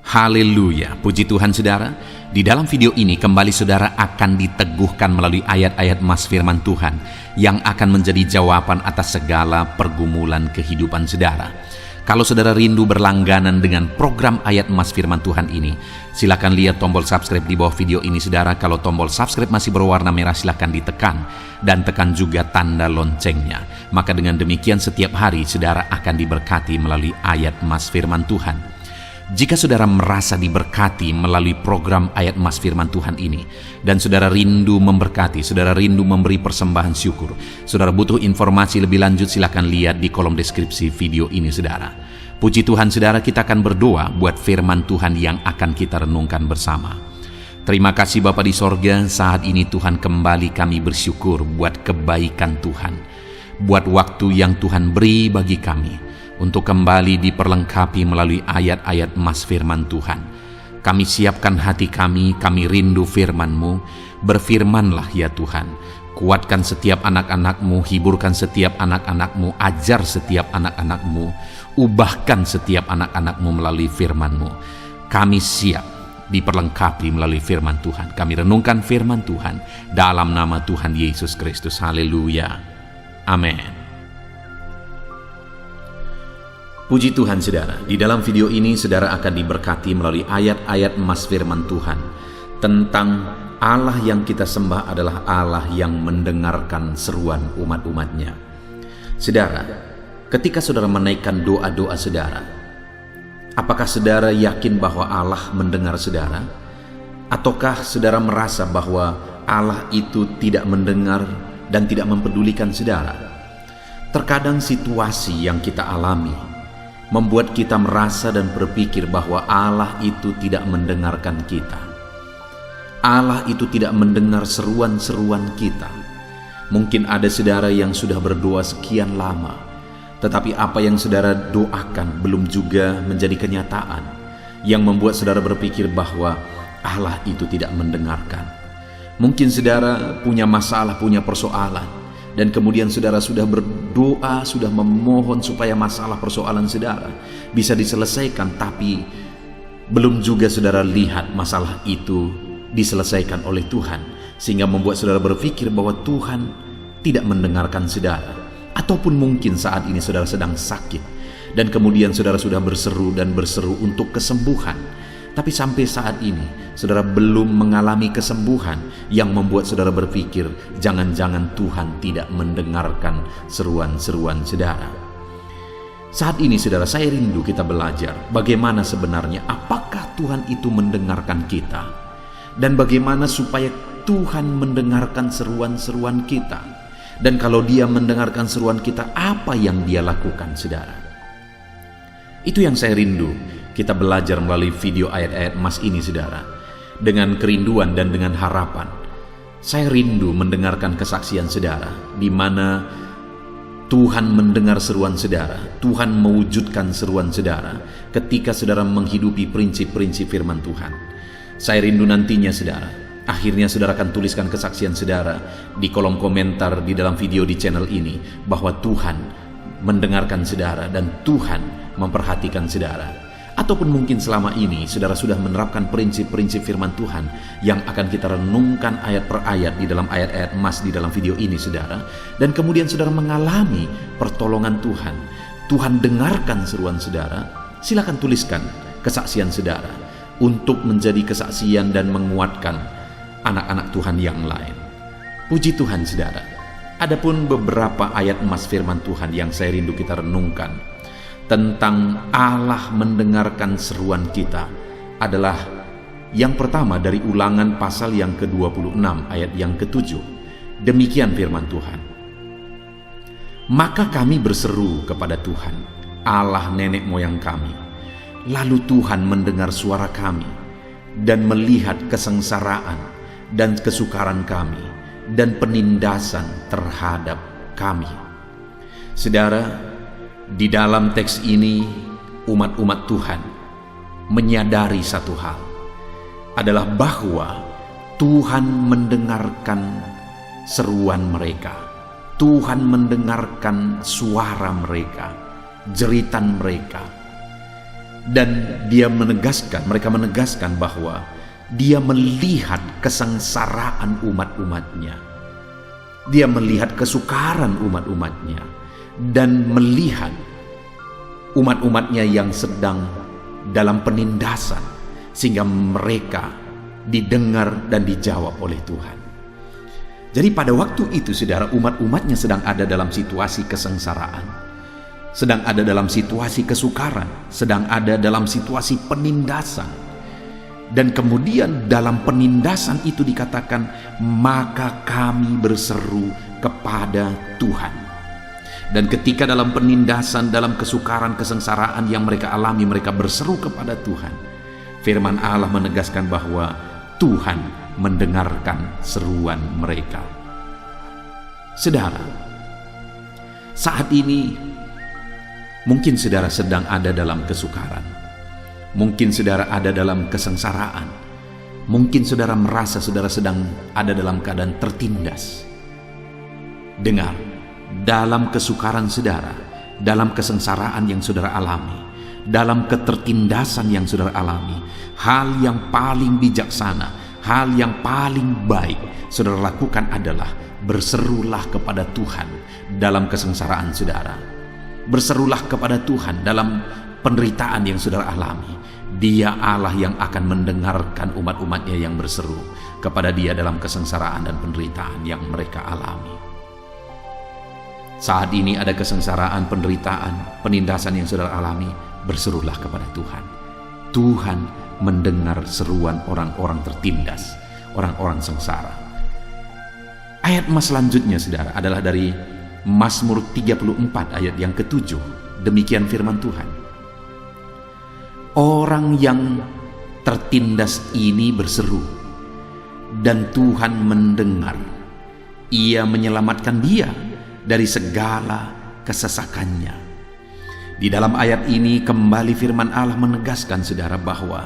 Haleluya, puji Tuhan saudara. Di dalam video ini kembali saudara akan diteguhkan melalui ayat-ayat mas firman Tuhan yang akan menjadi jawaban atas segala pergumulan kehidupan saudara. Kalau saudara rindu berlangganan dengan program ayat mas firman Tuhan ini, silakan lihat tombol subscribe di bawah video ini saudara. Kalau tombol subscribe masih berwarna merah, silakan ditekan dan tekan juga tanda loncengnya. Maka dengan demikian setiap hari saudara akan diberkati melalui ayat mas firman Tuhan. Jika saudara merasa diberkati melalui program ayat mas firman Tuhan ini, dan saudara rindu memberkati, saudara rindu memberi persembahan syukur, saudara butuh informasi lebih lanjut, silakan lihat di kolom deskripsi video ini saudara. Puji Tuhan saudara, kita akan berdoa buat firman Tuhan yang akan kita renungkan bersama. Terima kasih Bapa di sorga, saat ini Tuhan kembali kami bersyukur buat kebaikan Tuhan, buat waktu yang Tuhan beri bagi kami untuk kembali diperlengkapi melalui ayat-ayat mas firman Tuhan. Kami siapkan hati kami rindu firman-Mu. Berfirmanlah ya Tuhan, kuatkan setiap anak-anak-Mu, hiburkan setiap anak-anak-Mu, ajar setiap anak-anak-Mu, ubahkan setiap anak-anak-Mu melalui firman-Mu. Kami siap diperlengkapi melalui firman Tuhan. Kami renungkan firman Tuhan dalam nama Tuhan Yesus Kristus. Haleluya, amin. Puji Tuhan saudara, di dalam video ini saudara akan diberkati melalui ayat-ayat mas firman Tuhan tentang Allah yang kita sembah adalah Allah yang mendengarkan seruan umat-umatnya. Saudara, ketika saudara menaikkan doa-doa saudara, apakah saudara yakin bahwa Allah mendengar saudara? Ataukah saudara merasa bahwa Allah itu tidak mendengar dan tidak mempedulikan saudara? Terkadang situasi yang kita alami membuat kita merasa dan berpikir bahwa Allah itu tidak mendengarkan kita. Allah itu tidak mendengar seruan-seruan kita. Mungkin ada saudara yang sudah berdoa sekian lama, tetapi apa yang saudara doakan belum juga menjadi kenyataan, yang membuat saudara berpikir bahwa Allah itu tidak mendengarkan. Mungkin saudara punya masalah, punya persoalan, dan kemudian saudara sudah berdoa, sudah memohon supaya masalah persoalan saudara bisa diselesaikan, tapi belum juga saudara lihat masalah itu diselesaikan oleh Tuhan, sehingga membuat saudara berpikir bahwa Tuhan tidak mendengarkan saudara. Ataupun mungkin saat ini saudara sedang sakit, dan kemudian saudara sudah berseru dan berseru untuk kesembuhan, tapi sampai saat ini saudara belum mengalami kesembuhan, yang membuat saudara berpikir jangan-jangan Tuhan tidak mendengarkan seruan-seruan saudara. Saat ini saudara, saya rindu kita belajar bagaimana sebenarnya, apakah Tuhan itu mendengarkan kita, dan bagaimana supaya Tuhan mendengarkan seruan-seruan kita. Dan kalau Dia mendengarkan seruan kita, apa yang Dia lakukan saudara? Itu yang saya rindu kita belajar melalui video ayat-ayat mas ini saudara. Dengan kerinduan dan dengan harapan, saya rindu mendengarkan kesaksian saudara, di mana Tuhan mendengar seruan saudara, Tuhan mewujudkan seruan saudara ketika saudara menghidupi prinsip-prinsip firman Tuhan. Saya rindu nantinya saudara, akhirnya saudara akan tuliskan kesaksian saudara di kolom komentar di dalam video di channel ini, bahwa Tuhan mendengarkan saudara dan Tuhan memperhatikan saudara. Ataupun mungkin selama ini saudara sudah menerapkan prinsip-prinsip firman Tuhan yang akan kita renungkan ayat per ayat di dalam ayat-ayat mas di dalam video ini saudara, dan kemudian saudara mengalami pertolongan Tuhan. Tuhan dengarkan seruan saudara. Silakan tuliskan kesaksian saudara untuk menjadi kesaksian dan menguatkan anak-anak Tuhan yang lain. Puji Tuhan saudara. Adapun beberapa ayat mas firman Tuhan yang saya rindu kita renungkan tentang Allah mendengarkan seruan kita adalah yang pertama dari Ulangan pasal yang ke-26 ayat yang ke-7. Demikian firman Tuhan. Maka kami berseru kepada Tuhan, Allah nenek moyang kami. Lalu Tuhan mendengar suara kami dan melihat kesengsaraan dan kesukaran kami dan penindasan terhadap kami. Saudara, di dalam teks ini umat-umat Tuhan menyadari satu hal, adalah bahwa Tuhan mendengarkan seruan mereka. Tuhan mendengarkan suara mereka, jeritan mereka. Dan mereka menegaskan bahwa dia melihat kesengsaraan umat-umatnya. Dia melihat kesukaran umat-umatnya dan melihat umat-umatnya yang sedang dalam penindasan, sehingga mereka didengar dan dijawab oleh Tuhan. Jadi pada waktu itu, saudara, umat-umatnya sedang ada dalam situasi kesengsaraan, sedang ada dalam situasi kesukaran, sedang ada dalam situasi penindasan. Dan kemudian dalam penindasan itu dikatakan, maka kami berseru kepada Tuhan. Dan ketika dalam penindasan, dalam kesukaran, kesengsaraan yang mereka alami, mereka berseru kepada Tuhan. Firman Allah menegaskan bahwa Tuhan mendengarkan seruan mereka. Saudara, saat ini mungkin saudara sedang ada dalam kesukaran, mungkin saudara ada dalam kesengsaraan, mungkin saudara merasa saudara sedang ada dalam keadaan tertindas. Dengar, dalam kesukaran saudara, dalam kesengsaraan yang saudara alami, dalam ketertindasan yang saudara alami, hal yang paling bijaksana, hal yang paling baik saudara lakukan adalah berserulah kepada Tuhan dalam kesengsaraan saudara. Berserulah kepada Tuhan dalam penderitaan yang saudara alami. Dia Allah yang akan mendengarkan umat-umatnya yang berseru kepada Dia dalam kesengsaraan dan penderitaan yang mereka alami. Saat ini ada kesengsaraan, penderitaan, penindasan yang saudara alami, berserulah kepada Tuhan. Tuhan mendengar seruan orang-orang tertindas, orang-orang sengsara. Ayat mas selanjutnya, saudara, adalah dari Mazmur 34 ayat yang ke-7. Demikian firman Tuhan. Orang yang tertindas ini berseru, dan Tuhan mendengar. Ia menyelamatkan dia dari segala kesesakannya. Di dalam ayat ini kembali firman Allah menegaskan, saudara, bahwa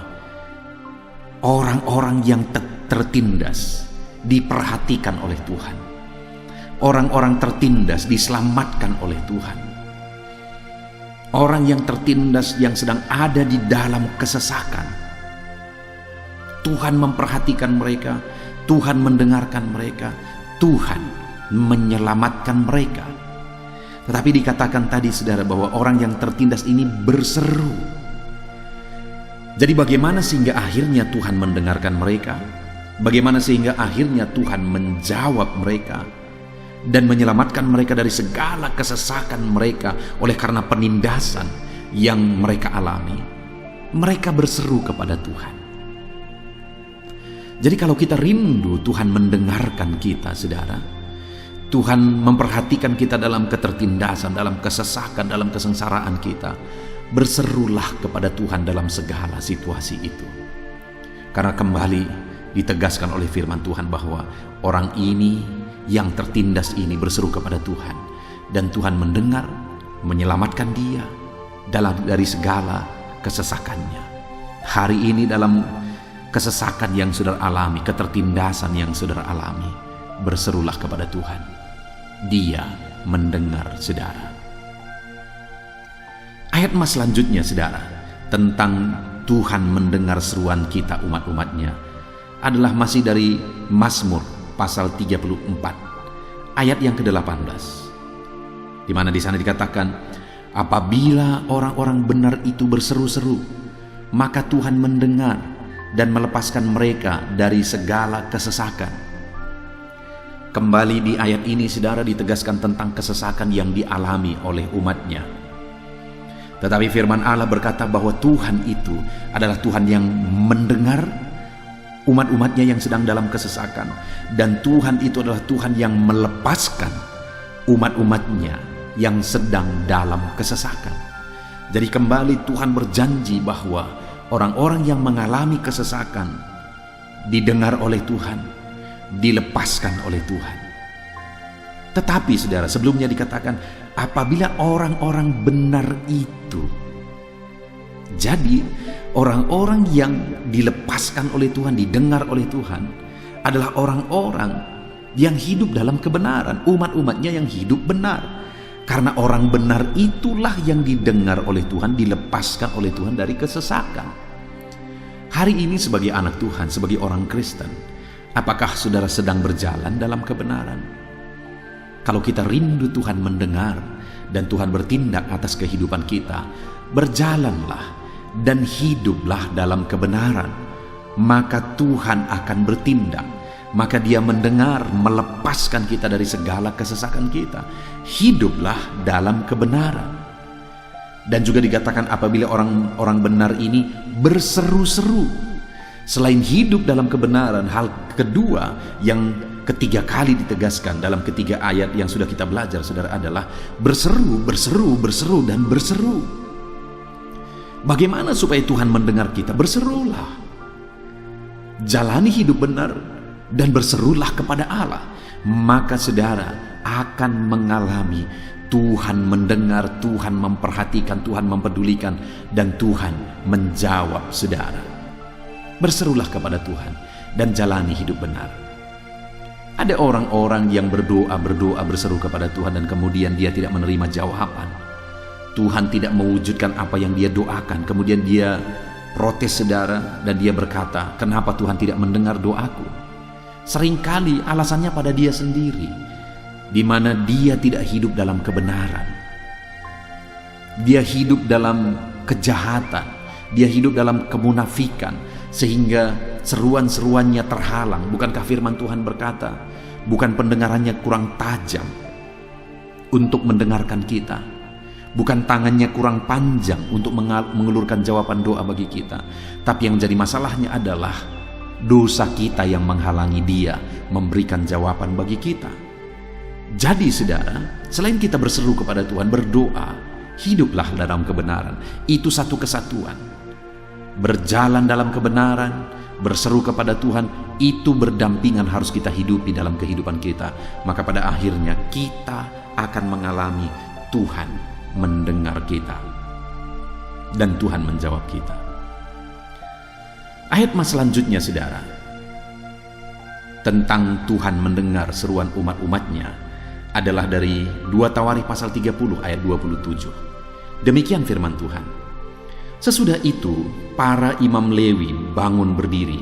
orang-orang yang tertindas diperhatikan oleh Tuhan. Orang-orang tertindas diselamatkan oleh Tuhan. Orang yang tertindas yang sedang ada di dalam kesesakan, Tuhan memperhatikan mereka, Tuhan mendengarkan mereka, Tuhan menyelamatkan mereka. Tetapi dikatakan tadi, saudara, bahwa orang yang tertindas ini berseru. Jadi bagaimana sehingga akhirnya Tuhan mendengarkan mereka? Bagaimana sehingga akhirnya Tuhan menjawab mereka dan menyelamatkan mereka dari segala kesesakan mereka oleh karena penindasan yang mereka alami? Mereka berseru kepada Tuhan. Jadi kalau kita rindu Tuhan mendengarkan kita, saudara, Tuhan memperhatikan kita dalam ketertindasan, dalam kesesakan, dalam kesengsaraan kita, berserulah kepada Tuhan dalam segala situasi itu. Karena kembali ditegaskan oleh firman Tuhan bahwa orang ini yang tertindas ini berseru kepada Tuhan, dan Tuhan mendengar, menyelamatkan dia dari segala kesesakannya. Hari ini dalam kesesakan yang saudara alami, ketertindasan yang saudara alami, berserulah kepada Tuhan. Dia mendengar, saudara. Ayat mas selanjutnya, saudara, tentang Tuhan mendengar seruan kita umat-umatnya adalah masih dari Mazmur pasal 34 ayat yang ke-18, di mana di sana dikatakan, apabila orang-orang benar itu berseru-seru, maka Tuhan mendengar dan melepaskan mereka dari segala kesesakan. Kembali di ayat ini, saudara, ditegaskan tentang kesesakan yang dialami oleh umatnya. Tetapi firman Allah berkata bahwa Tuhan itu adalah Tuhan yang mendengar umat-umatnya yang sedang dalam kesesakan, dan Tuhan itu adalah Tuhan yang melepaskan umat-umatnya yang sedang dalam kesesakan. Jadi kembali Tuhan berjanji bahwa orang-orang yang mengalami kesesakan didengar oleh Tuhan, dilepaskan oleh Tuhan. Tetapi saudara, sebelumnya dikatakan apabila orang-orang benar itu. Jadi orang-orang yang dilepaskan oleh Tuhan, didengar oleh Tuhan, adalah orang-orang yang hidup dalam kebenaran, umat-umatnya yang hidup benar. Karena orang benar itulah yang didengar oleh Tuhan, dilepaskan oleh Tuhan dari kesesakan. Hari ini sebagai anak Tuhan, sebagai orang Kristen, apakah saudara sedang berjalan dalam kebenaran? Kalau kita rindu Tuhan mendengar dan Tuhan bertindak atas kehidupan kita, berjalanlah dan hiduplah dalam kebenaran, maka Tuhan akan bertindak. Maka Dia mendengar, melepaskan kita dari segala kesesakan kita. Hiduplah dalam kebenaran. Dan juga dikatakan apabila orang benar ini berseru-seru. Selain hidup dalam kebenaran, hal kedua yang ketiga kali ditegaskan dalam ketiga ayat yang sudah kita belajar, saudara, adalah berseru, berseru, berseru, dan berseru. Bagaimana supaya Tuhan mendengar kita? Berserulah. Jalani hidup benar dan berserulah kepada Allah, maka saudara akan mengalami Tuhan mendengar, Tuhan memperhatikan, Tuhan mempedulikan, dan Tuhan menjawab saudara. Berserulah kepada Tuhan dan jalani hidup benar. Ada orang-orang yang berdoa, berseru kepada Tuhan dan kemudian dia tidak menerima jawaban. Tuhan tidak mewujudkan apa yang dia doakan. Kemudian dia protes saudara dan dia berkata, kenapa Tuhan tidak mendengar doaku? Seringkali alasannya pada dia sendiri, di mana dia tidak hidup dalam kebenaran. Dia hidup dalam kejahatan, dia hidup dalam kemunafikan, sehingga seruan-seruannya terhalang. Bukankah firman Tuhan berkata, bukan pendengarannya kurang tajam untuk mendengarkan kita, bukan tangannya kurang panjang untuk mengulurkan jawaban doa bagi kita, tapi yang jadi masalahnya adalah dosa kita yang menghalangi Dia memberikan jawaban bagi kita. Jadi saudara, selain kita berseru kepada Tuhan, berdoa, hiduplah dalam kebenaran. Itu satu kesatuan. Berjalan dalam kebenaran, berseru kepada Tuhan, itu berdampingan harus kita hidupi dalam kehidupan kita. Maka pada akhirnya kita akan mengalami Tuhan mendengar kita dan Tuhan menjawab kita. Ayat mas selanjutnya saudara, tentang Tuhan mendengar seruan umat-umatnya, adalah dari 2 Tawarikh pasal 30 ayat 27. Demikian firman Tuhan. Sesudah itu para imam Lewi bangun berdiri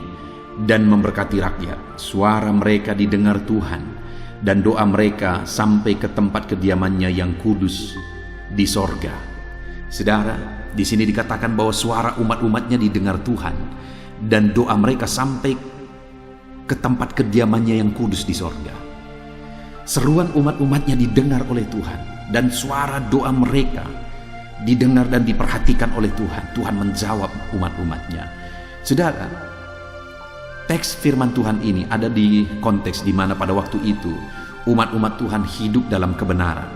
dan memberkati rakyat. Suara mereka didengar Tuhan dan doa mereka sampai ke tempat kediamannya yang kudus di sorga. Saudara, di sini dikatakan bahwa suara umat-umatnya didengar Tuhan dan doa mereka sampai ke tempat kediamannya yang kudus di sorga. Seruan umat-umatnya didengar oleh Tuhan dan suara doa mereka didengar dan diperhatikan oleh Tuhan. Tuhan menjawab umat-umatnya. Saudara, teks firman Tuhan ini ada di konteks di mana pada waktu itu umat-umat Tuhan hidup dalam kebenaran.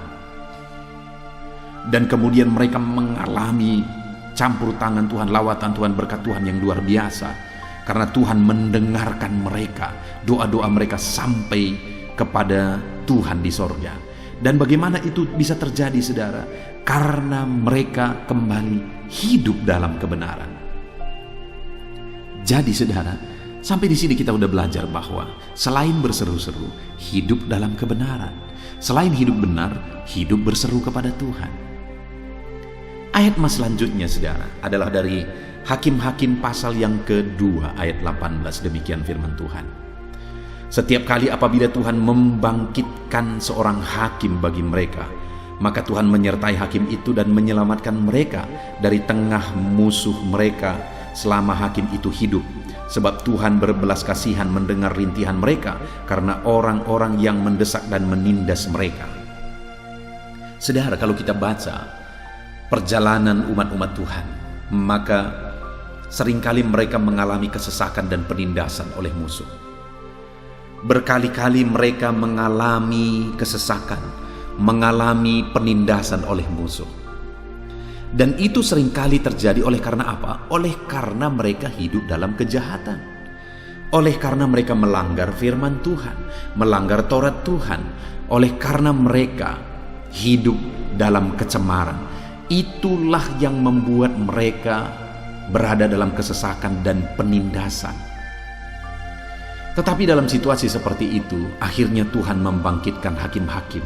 Dan kemudian mereka mengalami campur tangan Tuhan, lawatan Tuhan, berkat Tuhan yang luar biasa. Karena Tuhan mendengarkan mereka, doa-doa mereka sampai kepada Tuhan di sorga. Dan bagaimana itu bisa terjadi saudara? Karena mereka kembali hidup dalam kebenaran. Jadi saudara, sampai di sini kita udah belajar bahwa selain berseru-seru, hidup dalam kebenaran. Selain hidup benar, hidup berseru kepada Tuhan. Ayat mas selanjutnya saudara adalah dari Hakim-Hakim pasal yang kedua ayat 18. Demikian firman Tuhan. Setiap kali apabila Tuhan membangkitkan seorang hakim bagi mereka, maka Tuhan menyertai hakim itu dan menyelamatkan mereka dari tengah musuh mereka selama hakim itu hidup. Sebab Tuhan berbelas kasihan mendengar rintihan mereka karena orang-orang yang mendesak dan menindas mereka. Saudara, kalau kita baca perjalanan umat-umat Tuhan, maka seringkali mereka mengalami kesesakan dan penindasan oleh musuh. Berkali-kali mereka mengalami kesesakan, mengalami penindasan oleh musuh. Dan itu seringkali terjadi oleh karena apa? Oleh karena mereka hidup dalam kejahatan. Oleh karena mereka melanggar firman Tuhan, melanggar Taurat Tuhan. Oleh karena mereka hidup dalam kecemaran. Itulah yang membuat mereka berada dalam kesesakan dan penindasan. Tetapi dalam situasi seperti itu, akhirnya Tuhan membangkitkan hakim-hakim.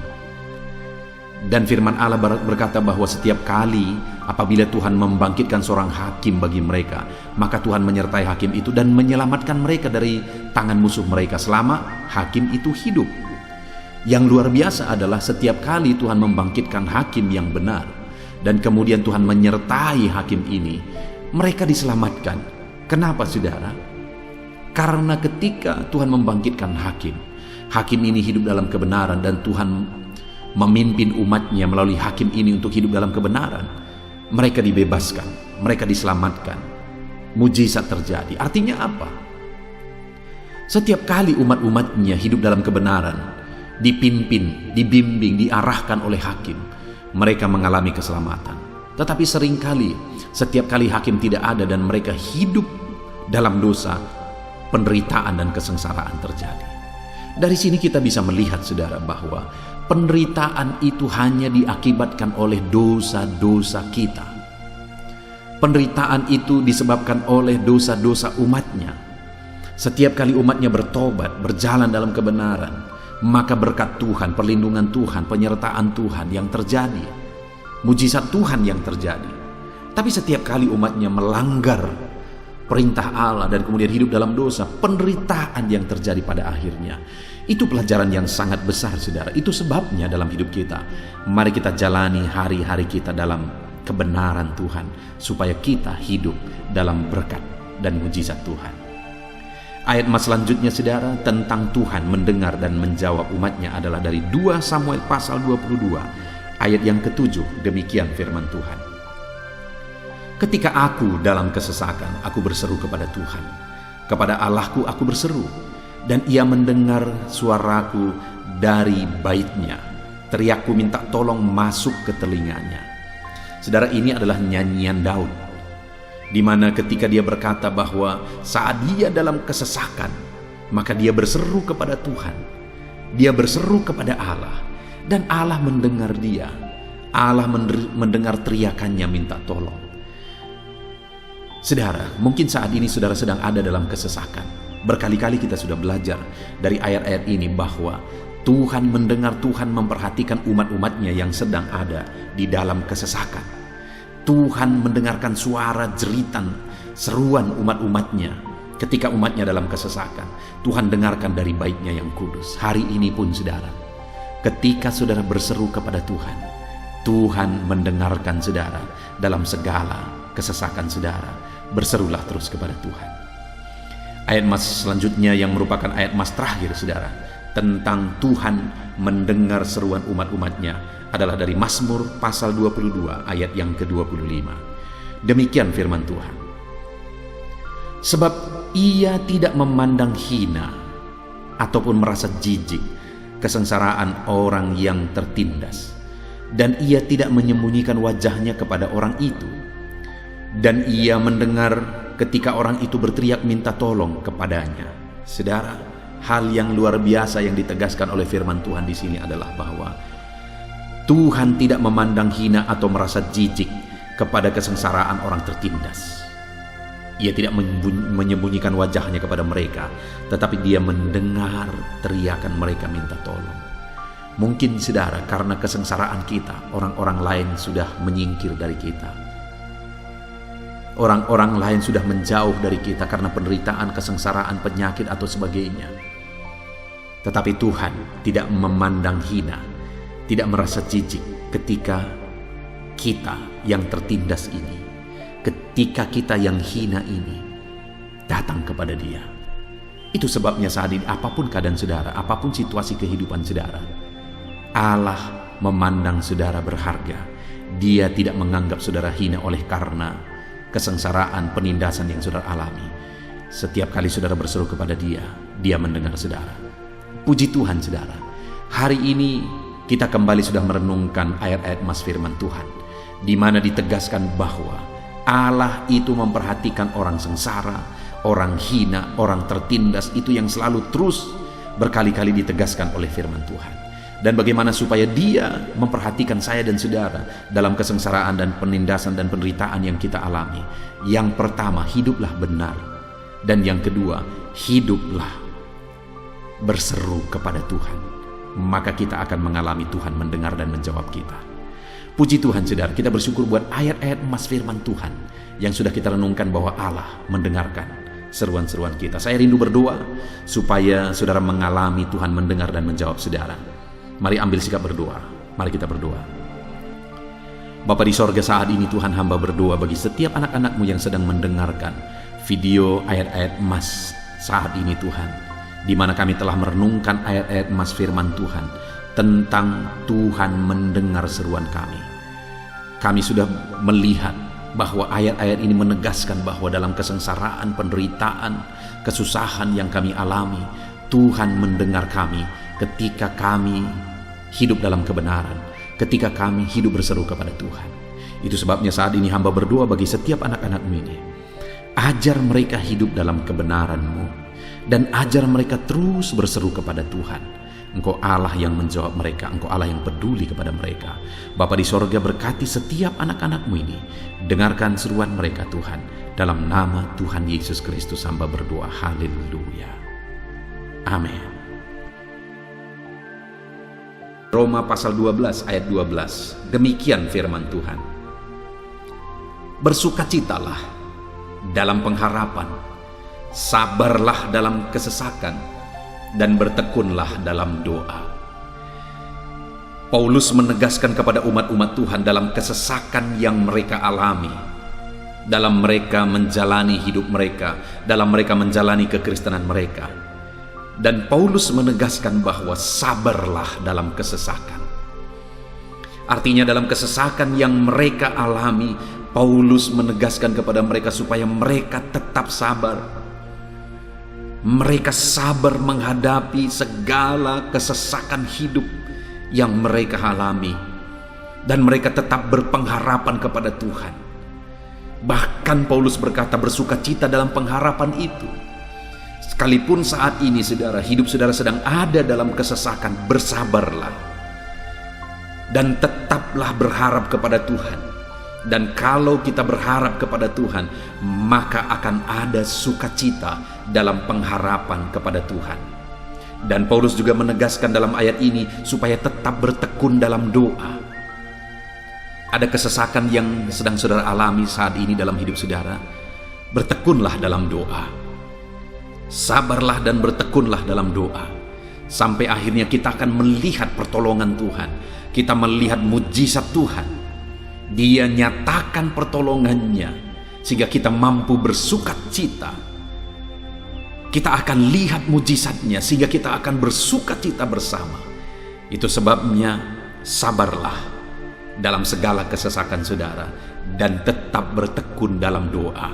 Dan firman Allah berkata bahwa setiap kali apabila Tuhan membangkitkan seorang hakim bagi mereka, maka Tuhan menyertai hakim itu dan menyelamatkan mereka dari tangan musuh mereka selama hakim itu hidup. Yang luar biasa adalah setiap kali Tuhan membangkitkan hakim yang benar dan kemudian Tuhan menyertai hakim ini, mereka diselamatkan. Kenapa saudara? Karena ketika Tuhan membangkitkan hakim ini hidup dalam kebenaran dan Tuhan memimpin umatnya melalui hakim ini untuk hidup dalam kebenaran, mereka dibebaskan, mereka diselamatkan, mujizat terjadi. Artinya apa? Setiap kali umat-umatnya hidup dalam kebenaran, dipimpin, dibimbing, diarahkan oleh hakim, mereka mengalami keselamatan. Tetapi seringkali setiap kali hakim tidak ada dan mereka hidup dalam dosa, penderitaan dan kesengsaraan terjadi. Dari sini kita bisa melihat saudara bahwa penderitaan itu hanya diakibatkan oleh dosa-dosa kita. Penderitaan itu disebabkan oleh dosa-dosa umatnya. Setiap kali umatnya bertobat, berjalan dalam kebenaran, maka berkat Tuhan, perlindungan Tuhan, penyertaan Tuhan yang terjadi, mujizat Tuhan yang terjadi. Tapi setiap kali umatnya melanggar perintah Allah dan kemudian hidup dalam dosa, penderitaan yang terjadi pada akhirnya. Itu pelajaran yang sangat besar saudara. Itu sebabnya dalam hidup kita, mari kita jalani hari-hari kita dalam kebenaran Tuhan, supaya kita hidup dalam berkat dan mujizat Tuhan. Ayat mas selanjutnya saudara tentang Tuhan mendengar dan menjawab umatnya adalah dari 2 Samuel pasal 22 ayat yang ke-7. Demikian firman Tuhan. Ketika aku dalam kesesakan, aku berseru kepada Tuhan. Kepada Allahku aku berseru, dan ia mendengar suaraku dari baitnya. Teriakku minta tolong masuk ke telinganya. Saudara, ini adalah nyanyian Daud, di mana ketika dia berkata bahwa saat dia dalam kesesakan, maka dia berseru kepada Tuhan. Dia berseru kepada Allah, dan Allah mendengar dia. Allah mendengar teriakannya minta tolong. Saudara, mungkin saat ini saudara sedang ada dalam kesesakan. Berkali-kali kita sudah belajar dari ayat-ayat ini bahwa Tuhan mendengar, Tuhan memperhatikan umat-umatnya yang sedang ada di dalam kesesakan. Tuhan mendengarkan suara jeritan, seruan umat-umatnya ketika umatnya dalam kesesakan. Tuhan dengarkan dari baitnya yang kudus. Hari ini pun saudara, ketika saudara berseru kepada Tuhan, Tuhan mendengarkan saudara dalam segala kesesakan saudara. Berserulah terus kepada Tuhan. Ayat mas selanjutnya yang merupakan ayat mas terakhir saudara, tentang Tuhan mendengar seruan umat-umatnya adalah dari Mazmur pasal 22 ayat yang ke-25. Demikian firman Tuhan. Sebab ia tidak memandang hina ataupun merasa jijik kesengsaraan orang yang tertindas, dan ia tidak menyembunyikan wajahnya kepada orang itu. Dan ia mendengar ketika orang itu berteriak minta tolong kepadanya. Saudara, hal yang luar biasa yang ditegaskan oleh firman Tuhan di sini adalah bahwa Tuhan tidak memandang hina atau merasa jijik kepada kesengsaraan orang tertindas. Ia tidak menyembunyikan wajahnya kepada mereka, tetapi dia mendengar teriakan mereka minta tolong. Mungkin saudara, karena kesengsaraan kita, orang-orang lain sudah menyingkir dari kita. Orang-orang lain sudah menjauh dari kita karena penderitaan, kesengsaraan, penyakit atau sebagainya. Tetapi Tuhan tidak memandang hina, tidak merasa jijik ketika kita yang tertindas ini, ketika kita yang hina ini datang kepada Dia. Itu sebabnya saat ini apapun keadaan saudara, apapun situasi kehidupan saudara, Allah memandang saudara berharga. Dia tidak menganggap saudara hina oleh karena kesengsaraan, penindasan yang saudara alami. Setiap kali saudara berseru kepada Dia, Dia mendengar saudara. Puji Tuhan saudara, hari ini kita kembali sudah merenungkan ayat-ayat mas firman Tuhan, di mana ditegaskan bahwa Allah itu memperhatikan orang sengsara, orang hina, orang tertindas. Itu yang selalu terus berkali-kali ditegaskan oleh firman Tuhan. Dan bagaimana supaya Dia memperhatikan saya dan saudara dalam kesengsaraan dan penindasan dan penderitaan yang kita alami. Yang pertama, hiduplah benar. Dan yang kedua, hiduplah berseru kepada Tuhan. maka kita akan mengalami Tuhan mendengar dan menjawab kita. Puji Tuhan saudara, kita bersyukur buat ayat-ayat emas firman Tuhan yang sudah kita renungkan bahwa Allah mendengarkan seruan-seruan kita. Saya rindu berdoa supaya saudara mengalami Tuhan mendengar dan menjawab saudara. Mari ambil sikap berdoa. Mari kita berdoa. Bapa di sorga, saat ini Tuhan, hamba berdoa bagi setiap anak-anak-Mu yang sedang mendengarkan video ayat-ayat emas saat ini Tuhan, di mana kami telah merenungkan ayat-ayat emas firman Tuhan tentang Tuhan mendengar seruan kami. Kami sudah melihat bahwa ayat-ayat ini menegaskan bahwa dalam kesengsaraan, penderitaan, kesusahan yang kami alami, Tuhan mendengar kami ketika kami hidup dalam kebenaran, ketika kami hidup berseru kepada Tuhan. Itu sebabnya saat ini hamba berdoa bagi setiap anak-anak-Mu ini. Ajar mereka hidup dalam kebenaran-Mu, dan ajar mereka terus berseru kepada Tuhan. Engkau Allah yang menjawab mereka, Engkau Allah yang peduli kepada mereka. Bapa di sorga, berkati setiap anak-anak-Mu ini. Dengarkan seruan mereka Tuhan. Dalam nama Tuhan Yesus Kristus hamba berdoa. Haleluya. Amin. Roma pasal 12 ayat 12. Demikian firman Tuhan. Bersukacitalah dalam pengharapan, sabarlah dalam kesesakan, dan bertekunlah dalam doa. Paulus menegaskan kepada umat-umat Tuhan dalam kesesakan yang mereka alami, dalam mereka menjalani hidup mereka, dalam mereka menjalani kekristenan mereka. Dan Paulus menegaskan bahwa sabarlah dalam kesesakan. Artinya dalam kesesakan yang mereka alami, Paulus menegaskan kepada mereka supaya mereka tetap sabar. Mereka sabar menghadapi segala kesesakan hidup yang mereka alami. Dan mereka tetap berpengharapan kepada Tuhan. Bahkan Paulus berkata bersukacita dalam pengharapan itu. Sekalipun saat ini saudara, hidup saudara sedang ada dalam kesesakan, bersabarlah. Dan tetaplah berharap kepada Tuhan. Dan kalau kita berharap kepada Tuhan, maka akan ada sukacita dalam pengharapan kepada Tuhan. Dan Paulus juga menegaskan dalam ayat ini supaya tetap bertekun dalam doa. Ada kesesakan yang sedang saudara alami saat ini dalam hidup saudara. Bertekunlah dalam doa. Sabarlah dan bertekunlah dalam doa. Sampai akhirnya kita akan melihat pertolongan Tuhan. Kita melihat mujizat Tuhan. Dia nyatakan pertolongannya sehingga kita mampu bersukacita. Kita akan lihat mujizatnya sehingga kita akan bersukacita bersama. Itu sebabnya sabarlah dalam segala kesesakan saudara dan tetap bertekun dalam doa.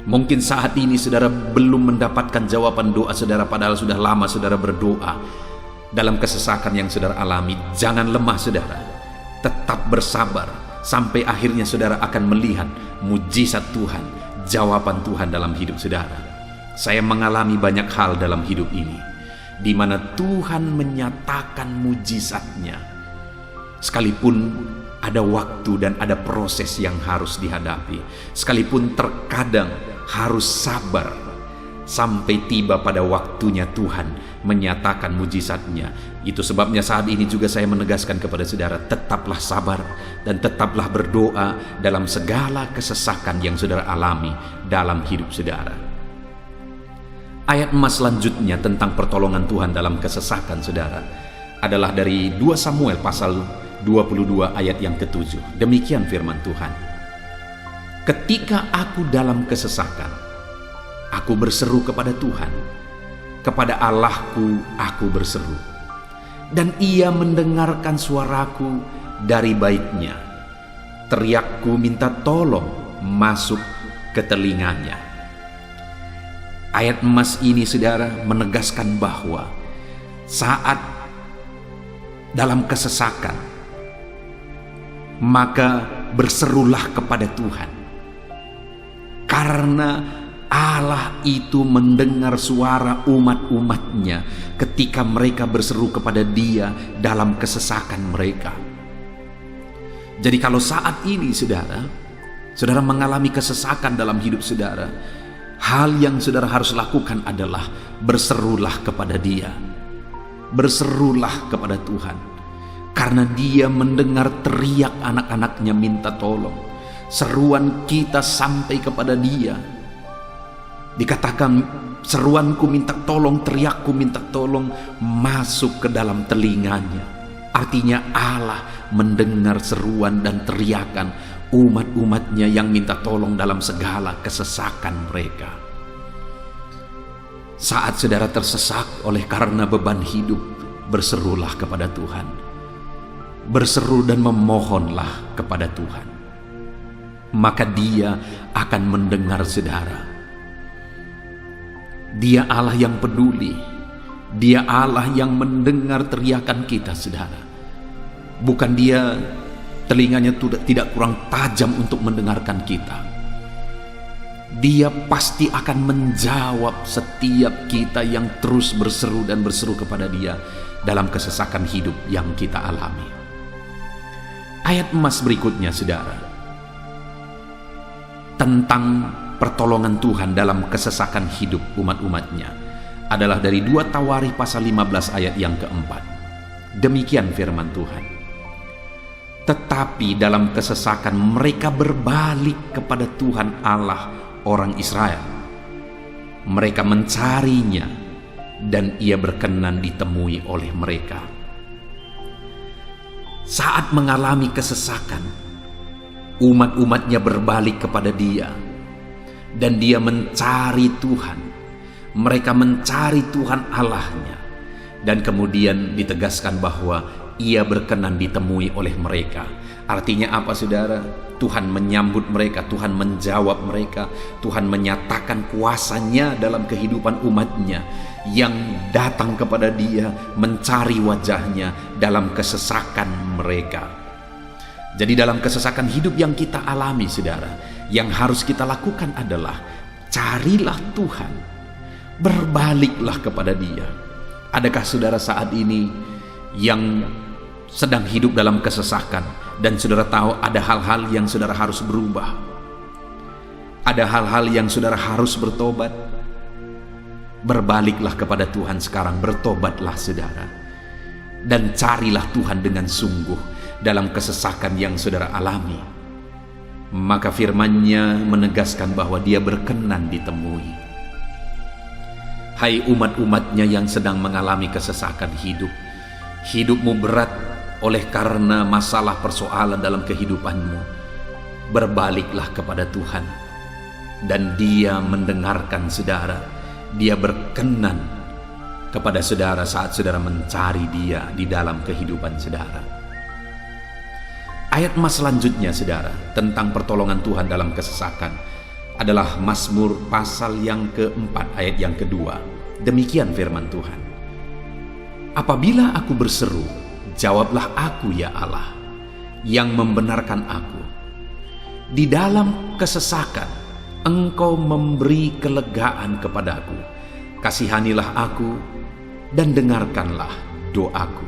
Mungkin saat ini saudara belum mendapatkan jawaban doa saudara, padahal sudah lama saudara berdoa dalam kesesakan yang saudara alami. Jangan lemah saudara, tetap bersabar sampai akhirnya saudara akan melihat mujizat Tuhan, jawaban Tuhan dalam hidup saudara. Saya mengalami banyak hal dalam hidup ini di mana Tuhan menyatakan mujizatnya, sekalipun ada waktu dan ada proses yang harus dihadapi, sekalipun terkadang harus sabar sampai tiba pada waktunya Tuhan menyatakan mujizatnya. Itu sebabnya saat ini juga saya menegaskan kepada saudara, tetaplah sabar dan tetaplah berdoa dalam segala kesesakan yang saudara alami dalam hidup saudara. Ayat emas selanjutnya tentang pertolongan Tuhan dalam kesesakan saudara adalah dari 2 Samuel pasal 22 ayat yang ke-7. Demikian firman Tuhan. Ketika aku dalam kesesakan, aku berseru kepada Tuhan, kepada Allahku aku berseru, dan Ia mendengarkan suaraku dari baitnya. Teriakku minta tolong masuk ke telinganya. Ayat emas ini saudara menegaskan bahwa saat dalam kesesakan, maka berserulah kepada Tuhan. Karena Allah itu mendengar suara umat-umatnya ketika mereka berseru kepada Dia dalam kesesakan mereka. Jadi kalau saat ini saudara mengalami kesesakan dalam hidup saudara, hal yang saudara harus lakukan adalah berserulah kepada Dia. berserulah kepada Tuhan, karena Dia mendengar teriak anak-anaknya minta tolong. Seruan kita sampai kepada Dia. Dikatakan, seruanku minta tolong, teriakku minta tolong, masuk ke dalam telinganya. Artinya Allah mendengar seruan dan teriakan umat-umatnya yang minta tolong dalam segala kesesakan mereka. Saat saudara tersesak oleh karena beban hidup, berserulah kepada Tuhan. Berseru dan memohonlah kepada Tuhan. Maka Dia akan mendengar saudara. Dia Allah yang peduli. Dia Allah yang mendengar teriakan kita, saudara. Bukan Dia telinganya tidak kurang tajam untuk mendengarkan kita. Dia pasti akan menjawab setiap kita yang terus berseru dan berseru kepada Dia dalam kesesakan hidup yang kita alami. Ayat emas berikutnya, saudara, tentang pertolongan Tuhan dalam kesesakan hidup umat-umatnya adalah dari 2 Tawarikh pasal 15 ayat yang keempat. Demikian firman Tuhan. Tetapi dalam kesesakan mereka berbalik kepada Tuhan Allah orang Israel. Mereka mencarinya dan Ia berkenan ditemui oleh mereka. Saat mengalami kesesakan, umat-umatnya berbalik kepada Dia dan Dia mencari Tuhan. Mereka mencari Tuhan Allahnya, dan kemudian ditegaskan bahwa Ia berkenan ditemui oleh mereka. Artinya apa, saudara? Tuhan menyambut mereka, Tuhan menjawab mereka, Tuhan menyatakan kuasa-Nya dalam kehidupan umatnya yang datang kepada Dia, mencari wajah-Nya dalam kesesakan mereka. Jadi dalam kesesakan hidup yang kita alami, saudara, yang harus kita lakukan adalah carilah Tuhan, berbaliklah kepada Dia. Adakah saudara saat ini yang sedang hidup dalam kesesakan dan saudara tahu ada hal-hal yang saudara harus berubah? Ada hal-hal yang saudara harus bertobat? Berbaliklah kepada Tuhan sekarang, bertobatlah saudara, dan carilah Tuhan dengan sungguh dalam kesesakan yang saudara alami. Maka firman-Nya menegaskan bahwa Dia berkenan ditemui. Hai umat-umatnya yang sedang mengalami kesesakan hidup, hidupmu berat oleh karena masalah persoalan dalam kehidupanmu, berbaliklah kepada Tuhan dan Dia mendengarkan saudara. Dia berkenan kepada saudara saat saudara mencari Dia di dalam kehidupan saudara. Ayat emas selanjutnya, saudara, tentang pertolongan Tuhan dalam kesesakan adalah Mazmur pasal yang keempat ayat yang kedua. Demikian firman Tuhan. Apabila aku berseru, jawablah aku ya Allah, yang membenarkan aku. Di dalam kesesakan, Engkau memberi kelegaan kepadaku. Kasihanilah aku dan dengarkanlah doaku.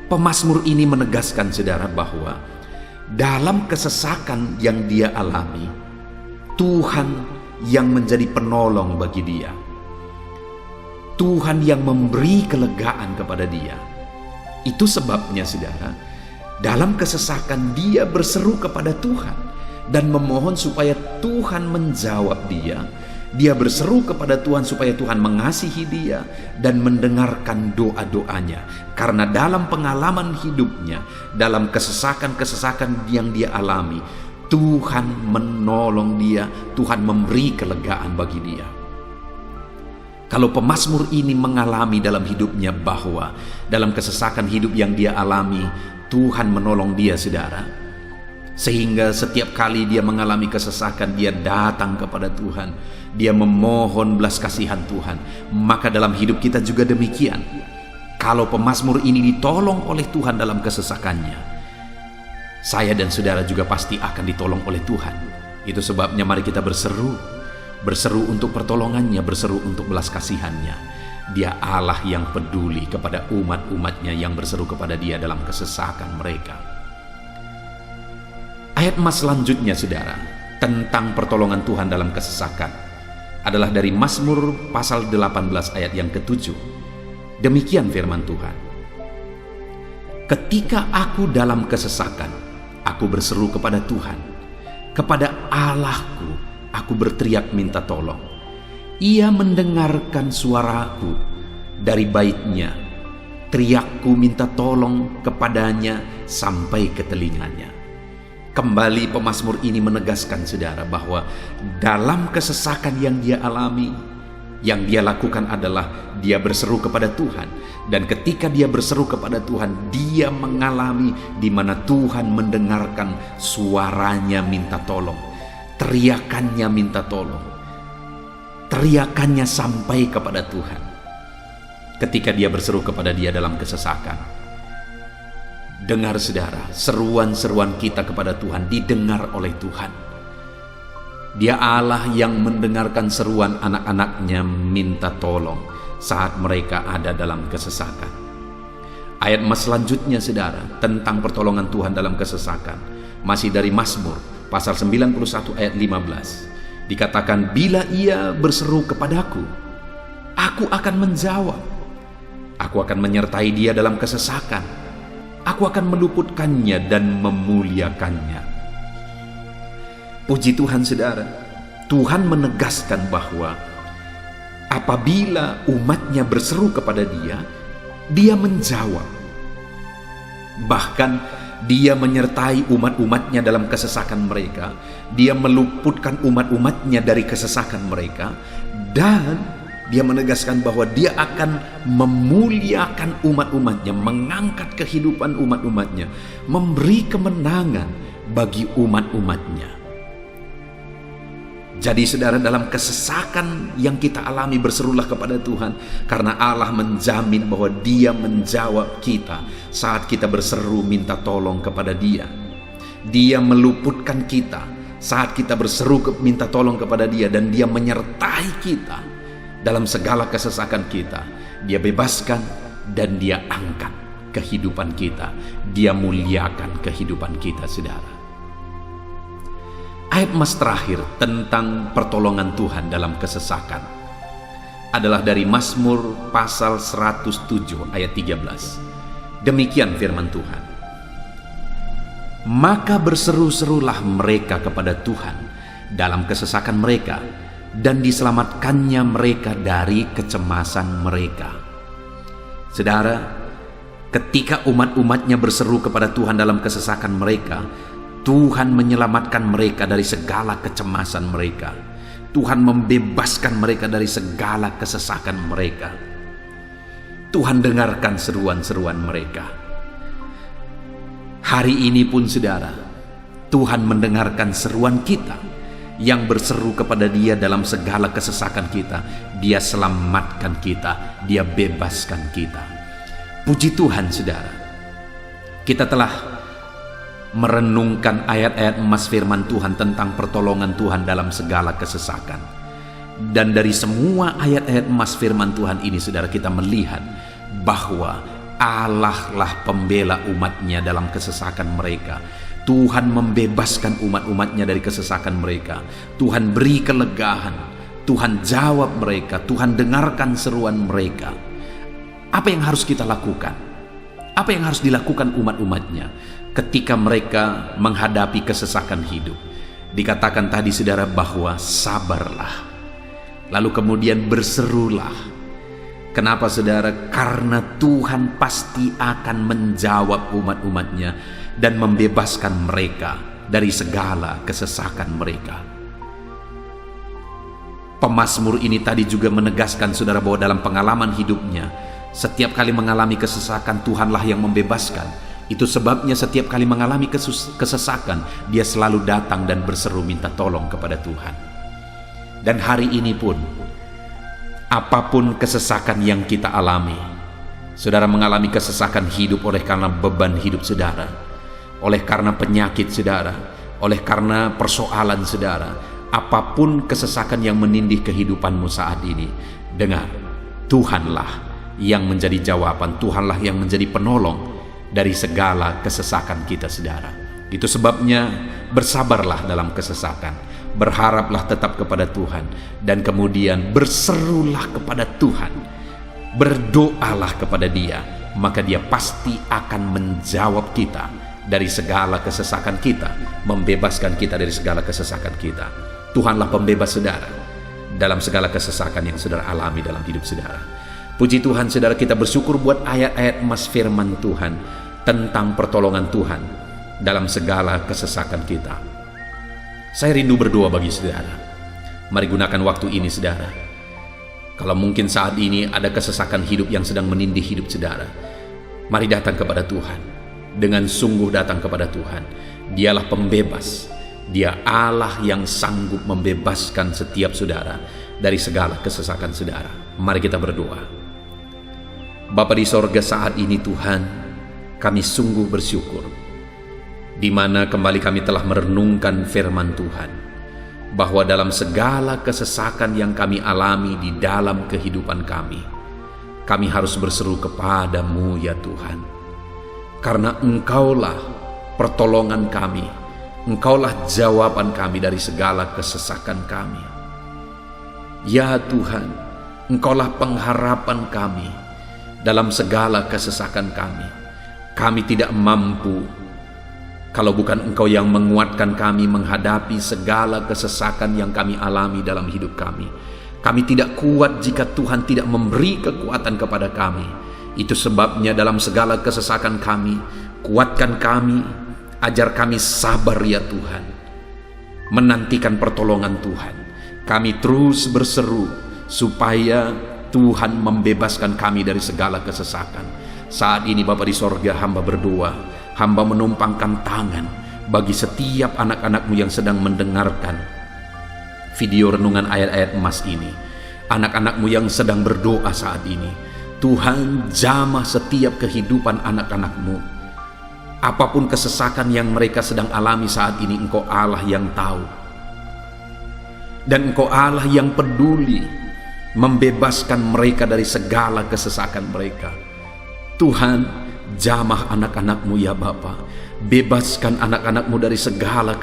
Pemazmur ini menegaskan saudara bahwa dalam kesesakan yang dia alami, Tuhan yang menjadi penolong bagi dia. Tuhan yang memberi kelegaan kepada dia. Itu sebabnya saudara, dalam kesesakan dia berseru kepada Tuhan dan memohon supaya Tuhan menjawab dia. Dia berseru kepada Tuhan supaya Tuhan mengasihi dia dan mendengarkan doa-doanya. Karena dalam pengalaman hidupnya, dalam kesesakan-kesesakan yang dia alami, Tuhan menolong dia, Tuhan memberi kelegaan bagi dia. Kalau pemazmur ini mengalami dalam hidupnya bahwa dalam kesesakan hidup yang dia alami, Tuhan menolong dia, saudara. Sehingga setiap kali dia mengalami kesesakan, dia datang kepada Tuhan, dia memohon belas kasihan Tuhan. Maka dalam hidup kita juga demikian. Kalau pemazmur ini ditolong oleh Tuhan dalam kesesakannya, saya dan saudara juga pasti akan ditolong oleh Tuhan. Itu sebabnya mari kita berseru untuk pertolongannya, berseru untuk belas kasihannya. Dia Allah yang peduli kepada umat-umatnya yang berseru kepada dia dalam kesesakan mereka. Ayat emas selanjutnya, saudara, tentang pertolongan Tuhan dalam kesesakan adalah dari Mazmur pasal 18 ayat yang ke-7. Demikian firman Tuhan. Ketika aku dalam kesesakan, aku berseru kepada Tuhan. Kepada Allahku, aku berteriak minta tolong. Ia mendengarkan suaraku dari baitnya. Teriakku minta tolong kepadanya sampai ke telinganya. Kembali pemazmur ini menegaskan saudara bahwa dalam kesesakan yang dia alami, yang dia lakukan adalah dia berseru kepada Tuhan. Dan ketika dia berseru kepada Tuhan, dia mengalami di mana Tuhan mendengarkan suaranya minta tolong. Teriakannya minta tolong. Teriakannya sampai kepada Tuhan. Ketika dia berseru kepada dia dalam kesesakan. Dengar saudara, seruan-seruan kita kepada Tuhan didengar oleh Tuhan. Dia Allah yang mendengarkan seruan anak-anaknya minta tolong saat mereka ada dalam kesesakan. Ayat selanjutnya saudara, tentang pertolongan Tuhan dalam kesesakan, masih dari Mazmur pasal 91 ayat 15. Dikatakan, bila ia berseru kepadaku, aku akan menjawab. Aku akan menyertai dia dalam kesesakan. Aku akan meluputkannya dan memuliakannya. Puji Tuhan saudara, Tuhan menegaskan bahwa apabila umatnya berseru kepada dia, dia menjawab. Bahkan dia menyertai umat-umatnya dalam kesesakan mereka. Dia meluputkan umat-umatnya dari kesesakan mereka. Dan dia menegaskan bahwa dia akan memuliakan umat-umatnya, mengangkat kehidupan umat-umatnya, memberi kemenangan bagi umat-umatnya. Jadi saudara, dalam kesesakan yang kita alami, berserulah kepada Tuhan, karena Allah menjamin bahwa dia menjawab kita saat kita berseru minta tolong kepada dia. Dia meluputkan kita saat kita berseru minta tolong kepada dia, dan dia menyertai kita dalam segala kesesakan kita. Dia bebaskan dan dia angkat kehidupan kita. Dia muliakan kehidupan kita saudara. Ayat terakhir tentang pertolongan Tuhan dalam kesesakan adalah dari Mazmur pasal 107 ayat 13. Demikian firman Tuhan. Maka berseru-serulah mereka kepada Tuhan dalam kesesakan mereka, dan diselamatkannya mereka dari kecemasan mereka. Saudara, ketika umat-umatnya berseru kepada Tuhan dalam kesesakan mereka, Tuhan menyelamatkan mereka dari segala kecemasan mereka. Tuhan membebaskan mereka dari segala kesesakan mereka. Tuhan dengarkan seruan-seruan mereka. Hari ini pun saudara, Tuhan mendengarkan seruan kita yang berseru kepada dia dalam segala kesesakan kita. Dia selamatkan kita, dia bebaskan kita. Puji Tuhan saudara, kita telah merenungkan ayat-ayat emas firman Tuhan tentang pertolongan Tuhan dalam segala kesesakan. Dan dari semua ayat-ayat emas firman Tuhan ini saudara, kita melihat bahwa Allah lah pembela umatnya dalam kesesakan mereka. Tuhan membebaskan umat-umatnya dari kesesakan mereka. Tuhan beri kelegaan. Tuhan jawab mereka. Tuhan dengarkan seruan mereka. Apa yang harus kita lakukan? Apa yang harus dilakukan umat-umatnya ketika mereka menghadapi kesesakan hidup? Dikatakan tadi saudara bahwa sabarlah. Lalu kemudian berserulah. Kenapa saudara? Karena Tuhan pasti akan menjawab umat-umatnya dan membebaskan mereka dari segala kesesakan mereka. Pemazmur ini tadi juga menegaskan saudara bahwa dalam pengalaman hidupnya, setiap kali mengalami kesesakan, Tuhanlah yang membebaskan. Itu sebabnya setiap kali mengalami kesesakan, dia selalu datang dan berseru minta tolong kepada Tuhan. Dan hari ini pun, apapun kesesakan yang kita alami, saudara mengalami kesesakan hidup oleh karena beban hidup saudara, oleh karena penyakit saudara, oleh karena persoalan saudara, apapun kesesakan yang menindih kehidupanmu saat ini, dengar, Tuhanlah yang menjadi jawaban, Tuhanlah yang menjadi penolong dari segala kesesakan kita saudara. Itu sebabnya bersabarlah dalam kesesakan, berharaplah tetap kepada Tuhan, dan kemudian berserulah kepada Tuhan Berdoalah kepada Dia, maka Dia pasti akan menjawab kita dari segala kesesakan kita, membebaskan kita dari segala kesesakan kita. Tuhanlah pembebas saudara dalam segala kesesakan yang saudara alami dalam hidup saudara. Puji Tuhan saudara, kita bersyukur buat ayat-ayat emas firman Tuhan tentang pertolongan Tuhan dalam segala kesesakan kita. Saya rindu berdoa bagi saudara. Mari gunakan waktu ini saudara. Kalau mungkin saat ini ada kesesakan hidup yang sedang menindih hidup saudara, mari datang kepada Tuhan. Dengan sungguh datang kepada Tuhan. Dialah pembebas. Dia Allah yang sanggup membebaskan setiap saudara dari segala kesesakan saudara. Mari kita berdoa. Bapa di sorga, saat ini Tuhan, kami sungguh bersyukur di mana kembali kami telah merenungkan firman Tuhan, bahwa dalam segala kesesakan yang kami alami di dalam kehidupan kami harus berseru kepadamu ya Tuhan, karena Engkaulah pertolongan kami, Engkaulah jawaban kami dari segala kesesakan kami. Ya Tuhan, Engkaulah pengharapan kami dalam segala kesesakan kami. Kami tidak mampu kalau bukan Engkau yang menguatkan kami menghadapi segala kesesakan yang kami alami dalam hidup kami. Kami tidak kuat jika Tuhan tidak memberi kekuatan kepada kami. Itu sebabnya dalam segala kesesakan kami, kuatkan kami, ajar kami sabar ya Tuhan, menantikan pertolongan Tuhan. Kami terus berseru supaya Tuhan membebaskan kami dari segala kesesakan. Saat ini Bapa di sorga, hamba berdoa, hamba menumpangkan tangan bagi setiap anak-anak-Mu yang sedang mendengarkan video renungan ayat-ayat emas ini. Anak-anak-Mu yang sedang berdoa saat ini, Tuhan jamah setiap kehidupan anak-anak-Mu. Apapun kesesakan yang mereka sedang alami saat ini, Engkau Allah yang tahu. Dan Engkau Allah yang peduli membebaskan mereka dari segala kesesakan mereka. Tuhan, jamah anak-anak-Mu ya Bapa. Bebaskan anak-anak-Mu dari segala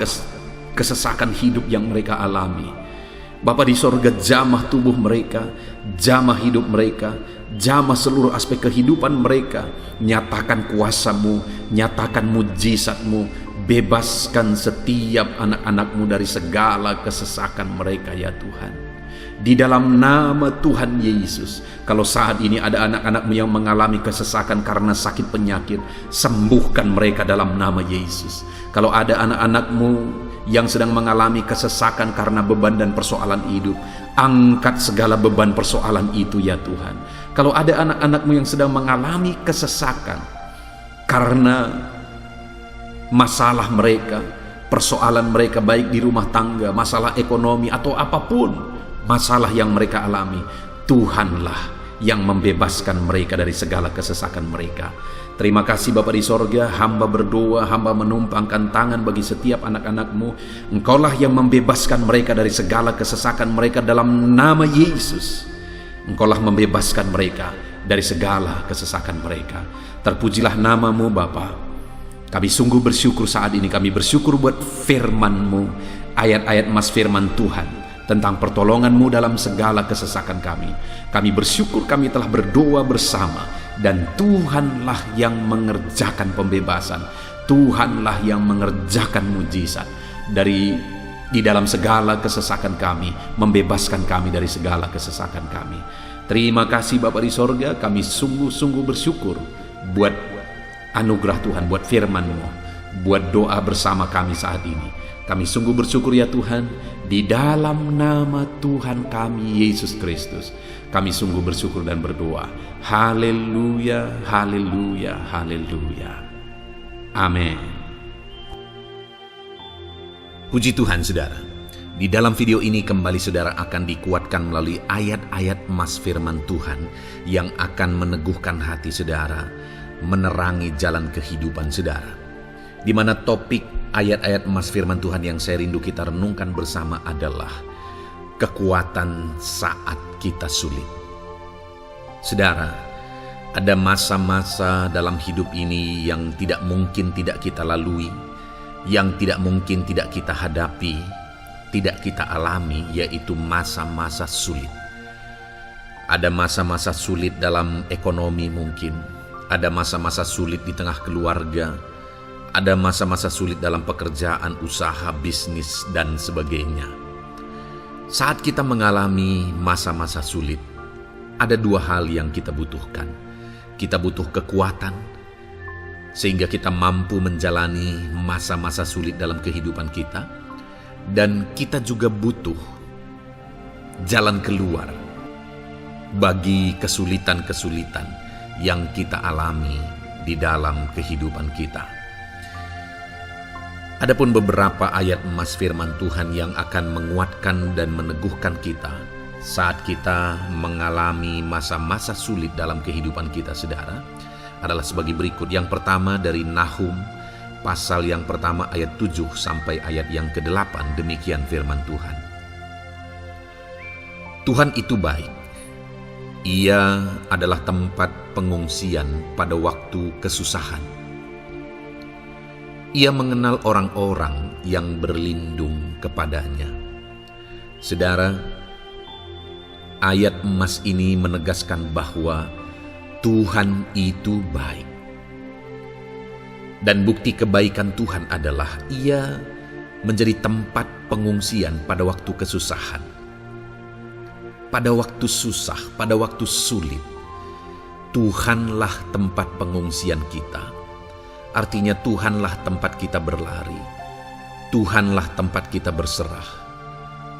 kesesakan hidup yang mereka alami. Bapa di sorga, jamah tubuh mereka, jamah hidup mereka, jamah seluruh aspek kehidupan mereka. Nyatakan kuasa-Mu, nyatakan mujizat-Mu. Bebaskan setiap anak-anak-Mu dari segala kesesakan mereka ya Tuhan. Di dalam nama Tuhan Yesus, kalau saat ini ada anak-anak-Mu yang mengalami kesesakan karena sakit penyakit, sembuhkan mereka dalam nama Yesus. Kalau ada anak-anak-Mu yang sedang mengalami kesesakan karena beban dan persoalan hidup, angkat segala beban persoalan itu ya Tuhan. Kalau ada anak-anak-Mu yang sedang mengalami kesesakan karena masalah mereka, persoalan mereka baik di rumah tangga, masalah ekonomi atau apapun masalah yang mereka alami, Tuhanlah yang membebaskan mereka dari segala kesesakan mereka. Terima kasih Bapa di sorga, hamba berdoa, hamba menumpangkan tangan bagi setiap anak-anak-Mu. Engkaulah yang membebaskan mereka dari segala kesesakan mereka dalam nama Yesus. Engkaulah membebaskan mereka dari segala kesesakan mereka. Terpujilah nama-Mu Bapa. Kami sungguh bersyukur saat ini, kami bersyukur buat firman-Mu, ayat-ayat emas firman Tuhan tentang pertolongan-Mu dalam segala kesesakan kami. Kami bersyukur kami telah berdoa bersama, dan Tuhanlah yang mengerjakan pembebasan, Tuhanlah yang mengerjakan mujizat di dalam segala kesesakan kami, membebaskan kami dari segala kesesakan kami. Terima kasih Bapa di sorga, kami sungguh-sungguh bersyukur buat anugerah Tuhan, buat firman-Mu, buat doa bersama kami saat ini. Kami sungguh bersyukur ya Tuhan, di dalam nama Tuhan kami Yesus Kristus, kami sungguh bersyukur dan berdoa. Haleluya, haleluya, haleluya. Amin. Puji Tuhan saudara, di dalam video ini kembali saudara akan dikuatkan melalui ayat-ayat emas firman Tuhan yang akan meneguhkan hati saudara, menerangi jalan kehidupan saudara. Di mana topik ayat-ayat emas firman Tuhan yang saya rindu kita renungkan bersama adalah kekuatan saat kita sulit. Saudara, ada masa-masa dalam hidup ini yang tidak mungkin tidak kita lalui, yang tidak mungkin tidak kita hadapi, tidak kita alami, yaitu masa-masa sulit. Ada masa-masa sulit dalam ekonomi mungkin, ada masa-masa sulit di tengah keluarga, ada masa-masa sulit dalam pekerjaan, usaha, bisnis, dan sebagainya. Saat kita mengalami masa-masa sulit, ada dua hal yang kita butuhkan. Kita butuh kekuatan, sehingga kita mampu menjalani masa-masa sulit dalam kehidupan kita. Dan kita juga butuh jalan keluar bagi kesulitan-kesulitan yang kita alami di dalam kehidupan kita. Adapun beberapa ayat emas firman Tuhan yang akan menguatkan dan meneguhkan kita saat kita mengalami masa-masa sulit dalam kehidupan kita, saudara, adalah sebagai berikut. Yang pertama dari Nahum pasal yang pertama ayat 7 sampai ayat yang ke-8. Demikian firman Tuhan. Tuhan itu baik. Ia adalah tempat pengungsian pada waktu kesusahan. Ia mengenal orang-orang yang berlindung kepadanya. Saudara, ayat emas ini menegaskan bahwa Tuhan itu baik. Dan bukti kebaikan Tuhan adalah Ia menjadi tempat pengungsian pada waktu kesusahan. Pada waktu susah, pada waktu sulit, Tuhanlah tempat pengungsian kita. Artinya Tuhanlah tempat kita berlari. Tuhanlah tempat kita berserah.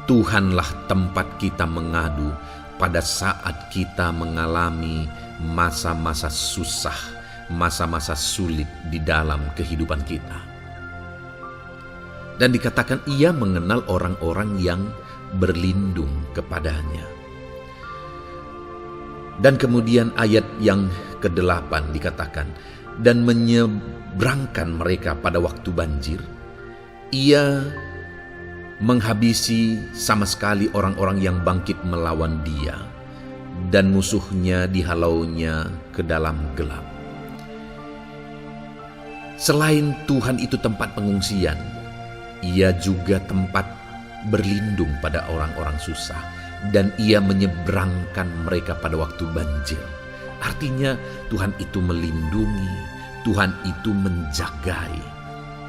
Tuhanlah tempat kita mengadu pada saat kita mengalami masa-masa susah, masa-masa sulit di dalam kehidupan kita. Dan dikatakan Ia mengenal orang-orang yang berlindung kepadanya. Dan kemudian ayat yang ke-8 dikatakan, dan menyeberangkan mereka pada waktu banjir. Ia menghabisi sama sekali orang-orang yang bangkit melawan Dia, dan musuhnya dihalaunya ke dalam gelap. Selain Tuhan itu tempat pengungsian, Ia juga tempat berlindung pada orang-orang susah, dan Ia menyeberangkan mereka pada waktu banjir. Artinya Tuhan itu melindungi, Tuhan itu menjagai,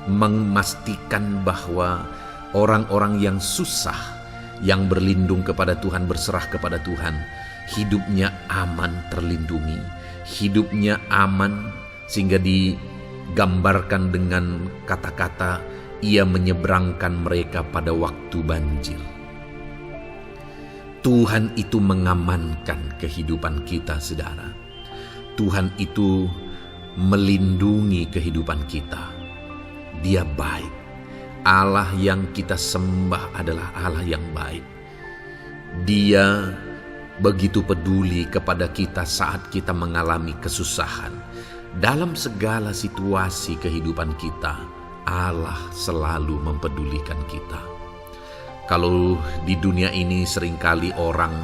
memastikan bahwa orang-orang yang susah, yang berlindung kepada Tuhan, berserah kepada Tuhan, hidupnya aman, terlindungi, hidupnya aman, sehingga digambarkan dengan kata-kata Ia menyeberangkan mereka pada waktu banjir. Tuhan itu mengamankan kehidupan kita, saudara. Tuhan itu melindungi kehidupan kita. Dia baik. Allah yang kita sembah adalah Allah yang baik. Dia begitu peduli kepada kita saat kita mengalami kesusahan. Dalam segala situasi kehidupan kita, Allah selalu mempedulikan kita. Kalau di dunia ini seringkali orang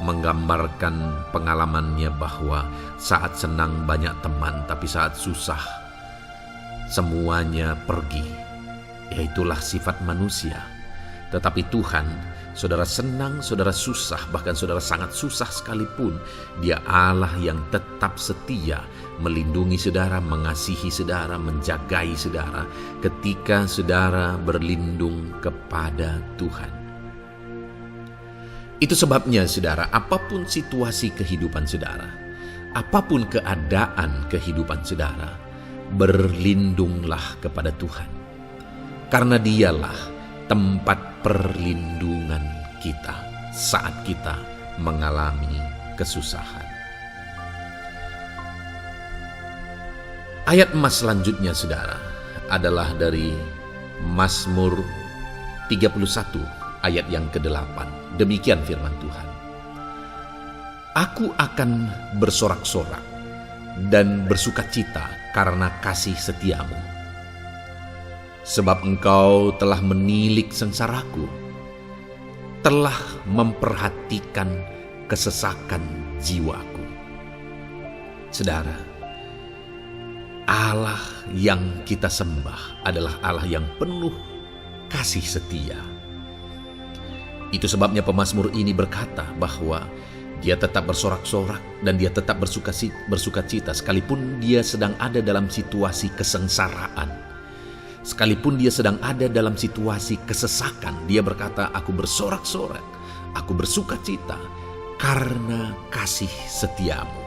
menggambarkan pengalamannya bahwa saat senang banyak teman, tapi saat susah semuanya pergi. Ya, itulah sifat manusia. Tetapi Tuhan, saudara senang, saudara susah, bahkan saudara sangat susah sekalipun, Dia Allah yang tetap setia melindungi saudara, mengasihi saudara, menjagai saudara ketika saudara berlindung kepada Tuhan. Itu sebabnya saudara, apapun situasi kehidupan saudara, apapun keadaan kehidupan saudara, berlindunglah kepada Tuhan. Karena Dialah tempat perlindungan kita saat kita mengalami kesusahan. Ayat emas selanjutnya saudara adalah dari Mazmur 31 ayat yang ke-8. Demikian firman Tuhan. Aku akan bersorak-sorak dan bersukacita karena kasih setiamu. Sebab Engkau telah menilik sengsaraku, telah memperhatikan kesesakan jiwaku. Saudara, Allah yang kita sembah adalah Allah yang penuh kasih setia. Itu sebabnya pemazmur ini berkata bahwa Dia tetap bersorak-sorak dan dia tetap bersuka cita sekalipun dia sedang ada dalam situasi kesengsaraan. Sekalipun dia sedang ada dalam situasi kesesakan, dia berkata, aku bersorak-sorak, aku bersuka cita karena kasih setiamu.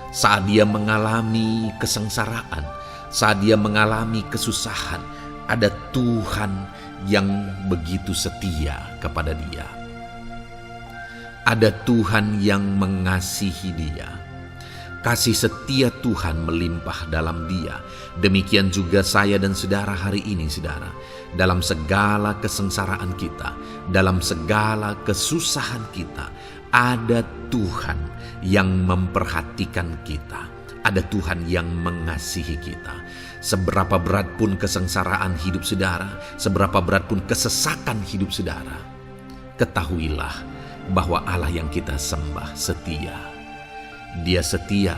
Saat dia mengalami kesengsaraan, saat dia mengalami kesusahan, ada Tuhan yang begitu setia kepada dia. Ada Tuhan yang mengasihi dia. Kasih setia Tuhan melimpah dalam dia. Demikian juga saya dan saudara hari ini, saudara. Dalam segala kesengsaraan kita, dalam segala kesusahan kita, ada Tuhan yang memperhatikan kita. Ada Tuhan yang mengasihi kita. Seberapa berat pun kesengsaraan hidup saudara, seberapa berat pun kesesakan hidup saudara, ketahuilah bahwa Allah yang kita sembah setia. Dia setia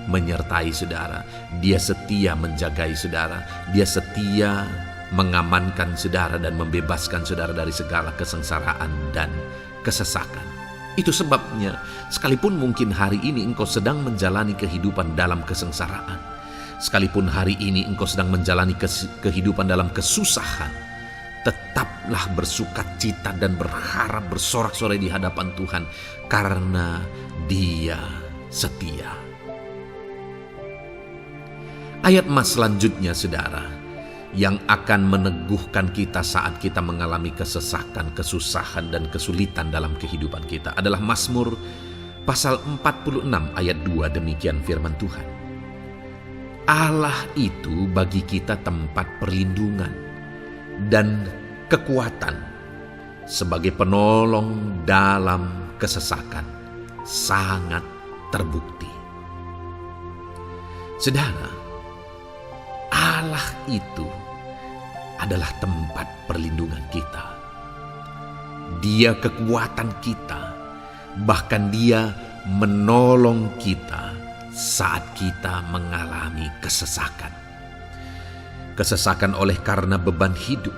menyertai saudara, dia setia menjagai saudara, dia setia mengamankan saudara dan membebaskan saudara dari segala kesengsaraan dan kesesakan. Itu sebabnya sekalipun mungkin hari ini engkau sedang menjalani kehidupan dalam kesengsaraan, sekalipun hari ini engkau sedang menjalani kehidupan dalam kesusahan, tetaplah bersukacita dan berharap bersorak-sorai di hadapan Tuhan karena Dia setia. Ayat mas selanjutnya, saudara, yang akan meneguhkan kita saat kita mengalami kesesakan, kesusahan, dan kesulitan dalam kehidupan kita adalah Mazmur pasal 46 ayat 2. Demikian firman Tuhan. Allah itu bagi kita tempat perlindungan dan kekuatan sebagai penolong dalam kesesakan, sangat terbukti. Saudara, Allah itu adalah tempat perlindungan kita. Dia kekuatan kita, bahkan Dia menolong kita saat kita mengalami kesesakan. Kesesakan oleh karena beban hidup,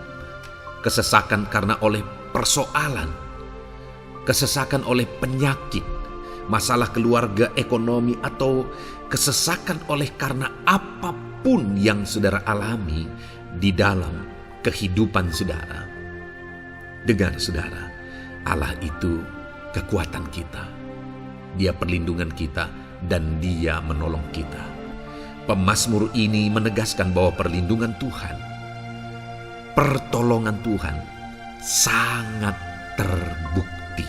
kesesakan karena oleh persoalan, kesesakan oleh penyakit, masalah keluarga, ekonomi, atau kesesakan oleh karena apapun yang saudara alami di dalam kehidupan saudara. Dengar saudara, Allah itu kekuatan kita, Dia perlindungan kita, dan Dia menolong kita. Pemazmur ini menegaskan bahwa perlindungan Tuhan, pertolongan Tuhan sangat terbukti.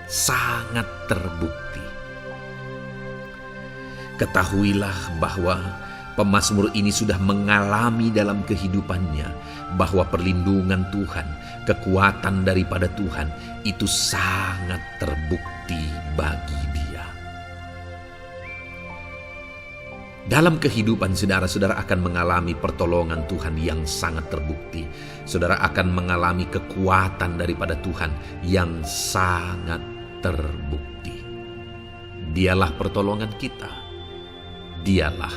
Sangat terbukti. Ketahuilah bahwa pemazmur ini sudah mengalami dalam kehidupannya bahwa perlindungan Tuhan, kekuatan daripada Tuhan itu sangat terbukti bagi dia. Dalam kehidupan saudara akan mengalami pertolongan Tuhan yang sangat terbukti. Saudara akan mengalami kekuatan daripada Tuhan yang sangat terbukti. Dialah pertolongan kita. Dialah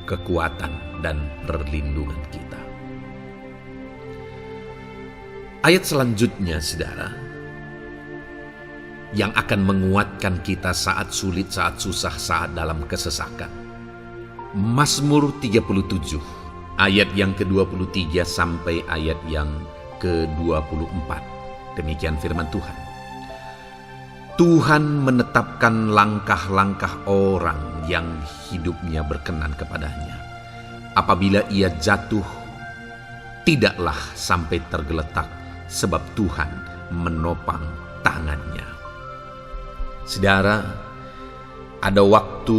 kekuatan dan perlindungan kita. Ayat selanjutnya, saudara, yang akan menguatkan kita saat sulit, saat susah, saat dalam kesesakan. Mazmur 37 ayat yang ke-23 sampai ayat yang ke-24. Demikian firman Tuhan. Tuhan menetapkan langkah-langkah orang yang hidupnya berkenan kepadanya. Apabila ia jatuh, tidaklah sampai tergeletak, sebab Tuhan menopang tangannya. Saudara, ada waktu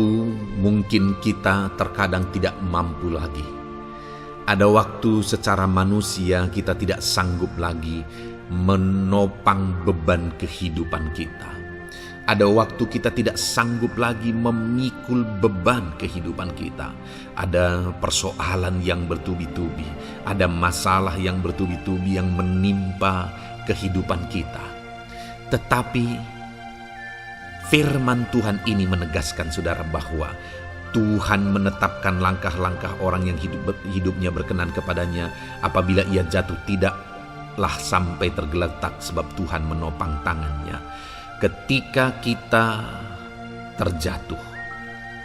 mungkin kita terkadang tidak mampu lagi. Ada waktu secara manusia kita tidak sanggup lagi menopang beban kehidupan kita. Ada waktu kita tidak sanggup lagi memikul beban kehidupan kita. Ada persoalan yang bertubi-tubi, ada masalah yang bertubi-tubi yang menimpa kehidupan kita. Tetapi firman Tuhan ini menegaskan saudara bahwa Tuhan menetapkan langkah-langkah orang yang hidupnya berkenan kepadanya. Apabila ia jatuh, tidaklah sampai tergeletak, sebab Tuhan menopang tangannya. ketika kita terjatuh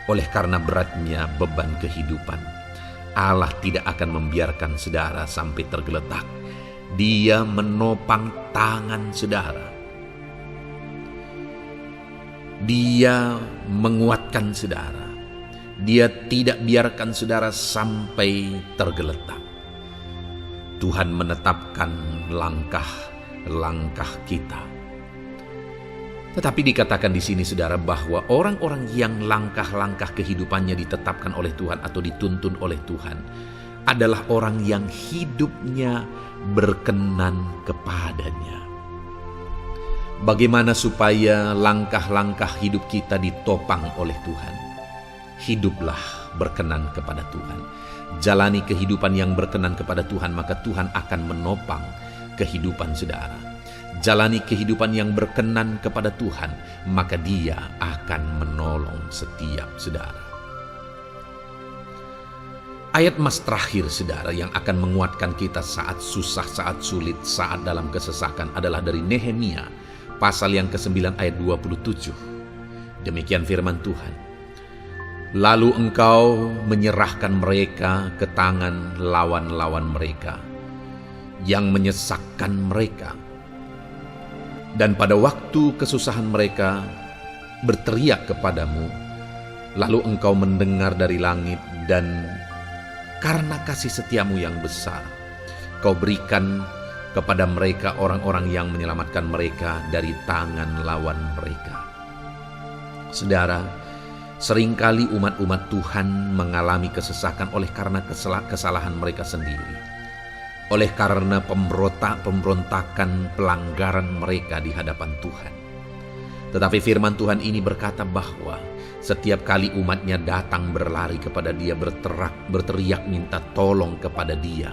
oleh karena beratnya beban kehidupan, Allah tidak akan membiarkan saudara sampai tergeletak. Dia menopang tangan saudara. Dia menguatkan saudara. Dia tidak biarkan saudara sampai tergeletak. Tuhan menetapkan langkah-langkah kita. Tetapi dikatakan di sini saudara bahwa orang-orang yang langkah-langkah kehidupannya ditetapkan oleh Tuhan atau dituntun oleh Tuhan adalah orang yang hidupnya berkenan kepadanya. Bagaimana supaya langkah-langkah hidup kita ditopang oleh Tuhan? Hiduplah berkenan kepada Tuhan. Jalani kehidupan yang berkenan kepada Tuhan, maka Tuhan akan menopang kehidupan saudara. Jalani kehidupan yang berkenan kepada Tuhan, maka Dia akan menolong setiap saudara. Ayat mas terakhir saudara yang akan menguatkan kita saat susah, saat sulit, saat dalam kesesakan adalah dari Nehemia pasal yang ke-9 ayat 27. Demikian firman Tuhan. Lalu engkau menyerahkan mereka ke tangan lawan-lawan mereka yang menyesakkan mereka. Dan pada waktu kesusahan mereka berteriak kepadamu, lalu engkau mendengar dari langit dan karena kasih setiamu yang besar, kau berikan kepada mereka orang-orang yang menyelamatkan mereka dari tangan lawan mereka. Saudara, seringkali umat-umat Tuhan mengalami kesesakan oleh karena kesalahan mereka sendiri. Oleh karena pemberontakan, pelanggaran mereka di hadapan Tuhan. Tetapi firman Tuhan ini berkata bahwa setiap kali umatnya datang berlari kepada Dia, berteriak minta tolong kepada Dia,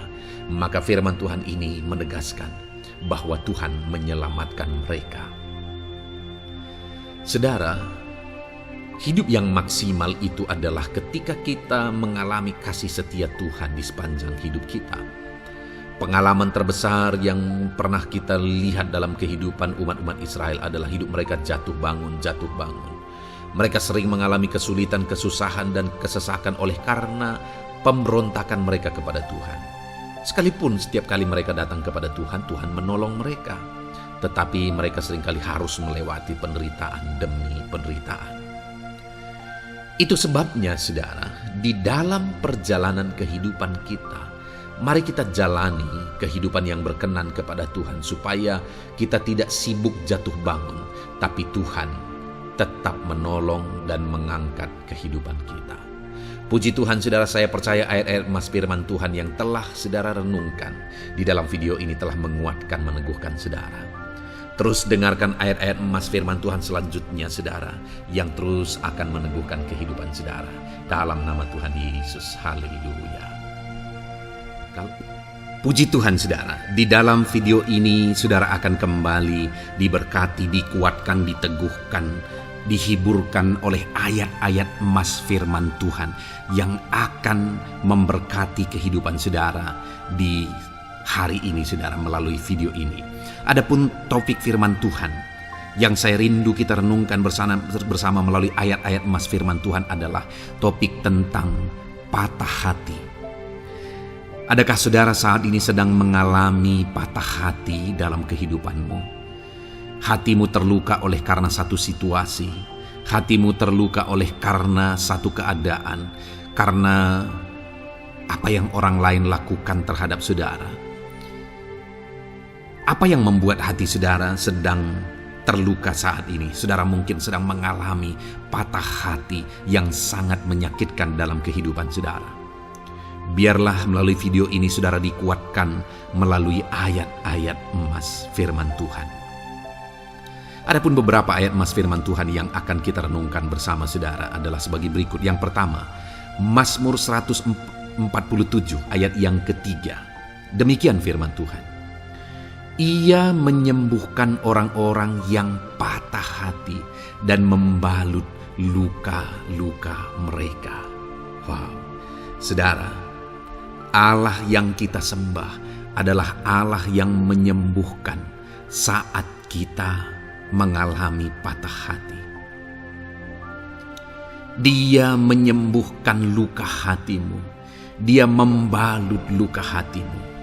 maka firman Tuhan ini menegaskan bahwa Tuhan menyelamatkan mereka. Saudara, hidup yang maksimal itu adalah ketika kita mengalami kasih setia Tuhan di sepanjang hidup kita. Pengalaman terbesar yang pernah kita lihat dalam kehidupan umat-umat Israel adalah hidup mereka jatuh bangun. Mereka sering mengalami kesulitan, kesusahan, dan kesesakan oleh karena pemberontakan mereka kepada Tuhan. Sekalipun setiap kali mereka datang kepada Tuhan, Tuhan menolong mereka. Tetapi mereka seringkali harus melewati penderitaan demi penderitaan. Itu sebabnya saudara, di dalam perjalanan kehidupan kita, mari kita jalani kehidupan yang berkenan kepada Tuhan supaya kita tidak sibuk jatuh bangun, tapi Tuhan tetap menolong dan mengangkat kehidupan kita. Puji Tuhan saudara, saya percaya ayat-ayat emas firman Tuhan yang telah saudara renungkan di dalam video ini telah menguatkan, meneguhkan saudara. Terus dengarkan ayat-ayat emas firman Tuhan selanjutnya saudara, yang terus akan meneguhkan kehidupan saudara. Dalam nama Tuhan Yesus, haleluya. Puji Tuhan saudara, di dalam video ini saudara akan kembali diberkati, dikuatkan, diteguhkan, dihiburkan oleh ayat-ayat emas firman Tuhan yang akan memberkati kehidupan saudara di hari ini saudara melalui video ini. Adapun topik firman Tuhan yang saya rindu kita renungkan bersama melalui ayat-ayat emas firman Tuhan adalah topik tentang patah hati. Adakah saudara saat ini sedang mengalami patah hati dalam kehidupanmu? Hatimu terluka oleh karena satu situasi. Hatimu terluka oleh karena satu keadaan. Karena apa yang orang lain lakukan terhadap saudara. Apa yang membuat hati saudara sedang terluka saat ini? Saudara mungkin sedang mengalami patah hati yang sangat menyakitkan dalam kehidupan saudara. Biarlah melalui video ini saudara dikuatkan melalui ayat-ayat emas firman Tuhan. Adapun beberapa ayat emas firman Tuhan yang akan kita renungkan bersama saudara adalah sebagai berikut. Yang pertama, Mazmur 147 ayat yang ketiga. Demikian firman Tuhan. Ia menyembuhkan orang-orang yang patah hati dan membalut luka-luka mereka. Wow, saudara, Allah yang kita sembah adalah Allah yang menyembuhkan saat kita mengalami patah hati. Dia menyembuhkan luka hatimu. Dia membalut luka hatimu.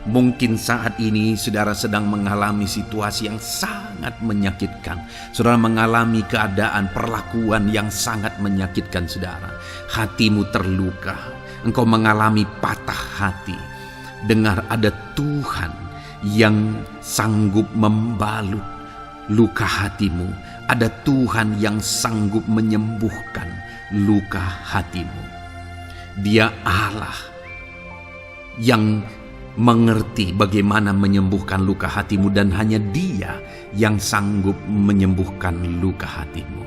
Mungkin saat ini saudara sedang mengalami situasi yang sangat menyakitkan. Saudara mengalami keadaan perlakuan yang sangat menyakitkan saudara. Hatimu terluka. Engkau mengalami patah hati. Dengar, ada Tuhan yang sanggup membalut luka hatimu. Ada Tuhan yang sanggup menyembuhkan luka hatimu. Dia Allah yang mengerti bagaimana menyembuhkan luka hatimu, dan hanya Dia yang sanggup menyembuhkan luka hatimu.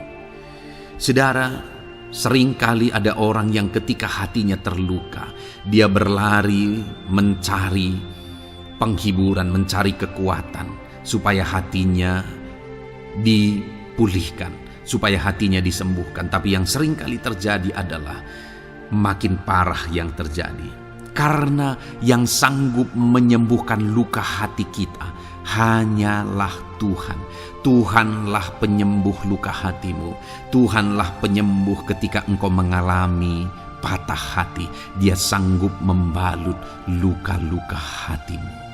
Saudara, seringkali ada orang yang ketika hatinya terluka, dia berlari mencari penghiburan, mencari kekuatan supaya hatinya dipulihkan, supaya hatinya disembuhkan. Tapi yang seringkali terjadi adalah makin parah yang terjadi. Karena yang sanggup menyembuhkan luka hati kita hanyalah Tuhan. Tuhanlah penyembuh luka hatimu. Tuhanlah penyembuh ketika engkau mengalami patah hati. Dia sanggup membalut luka-luka hatimu.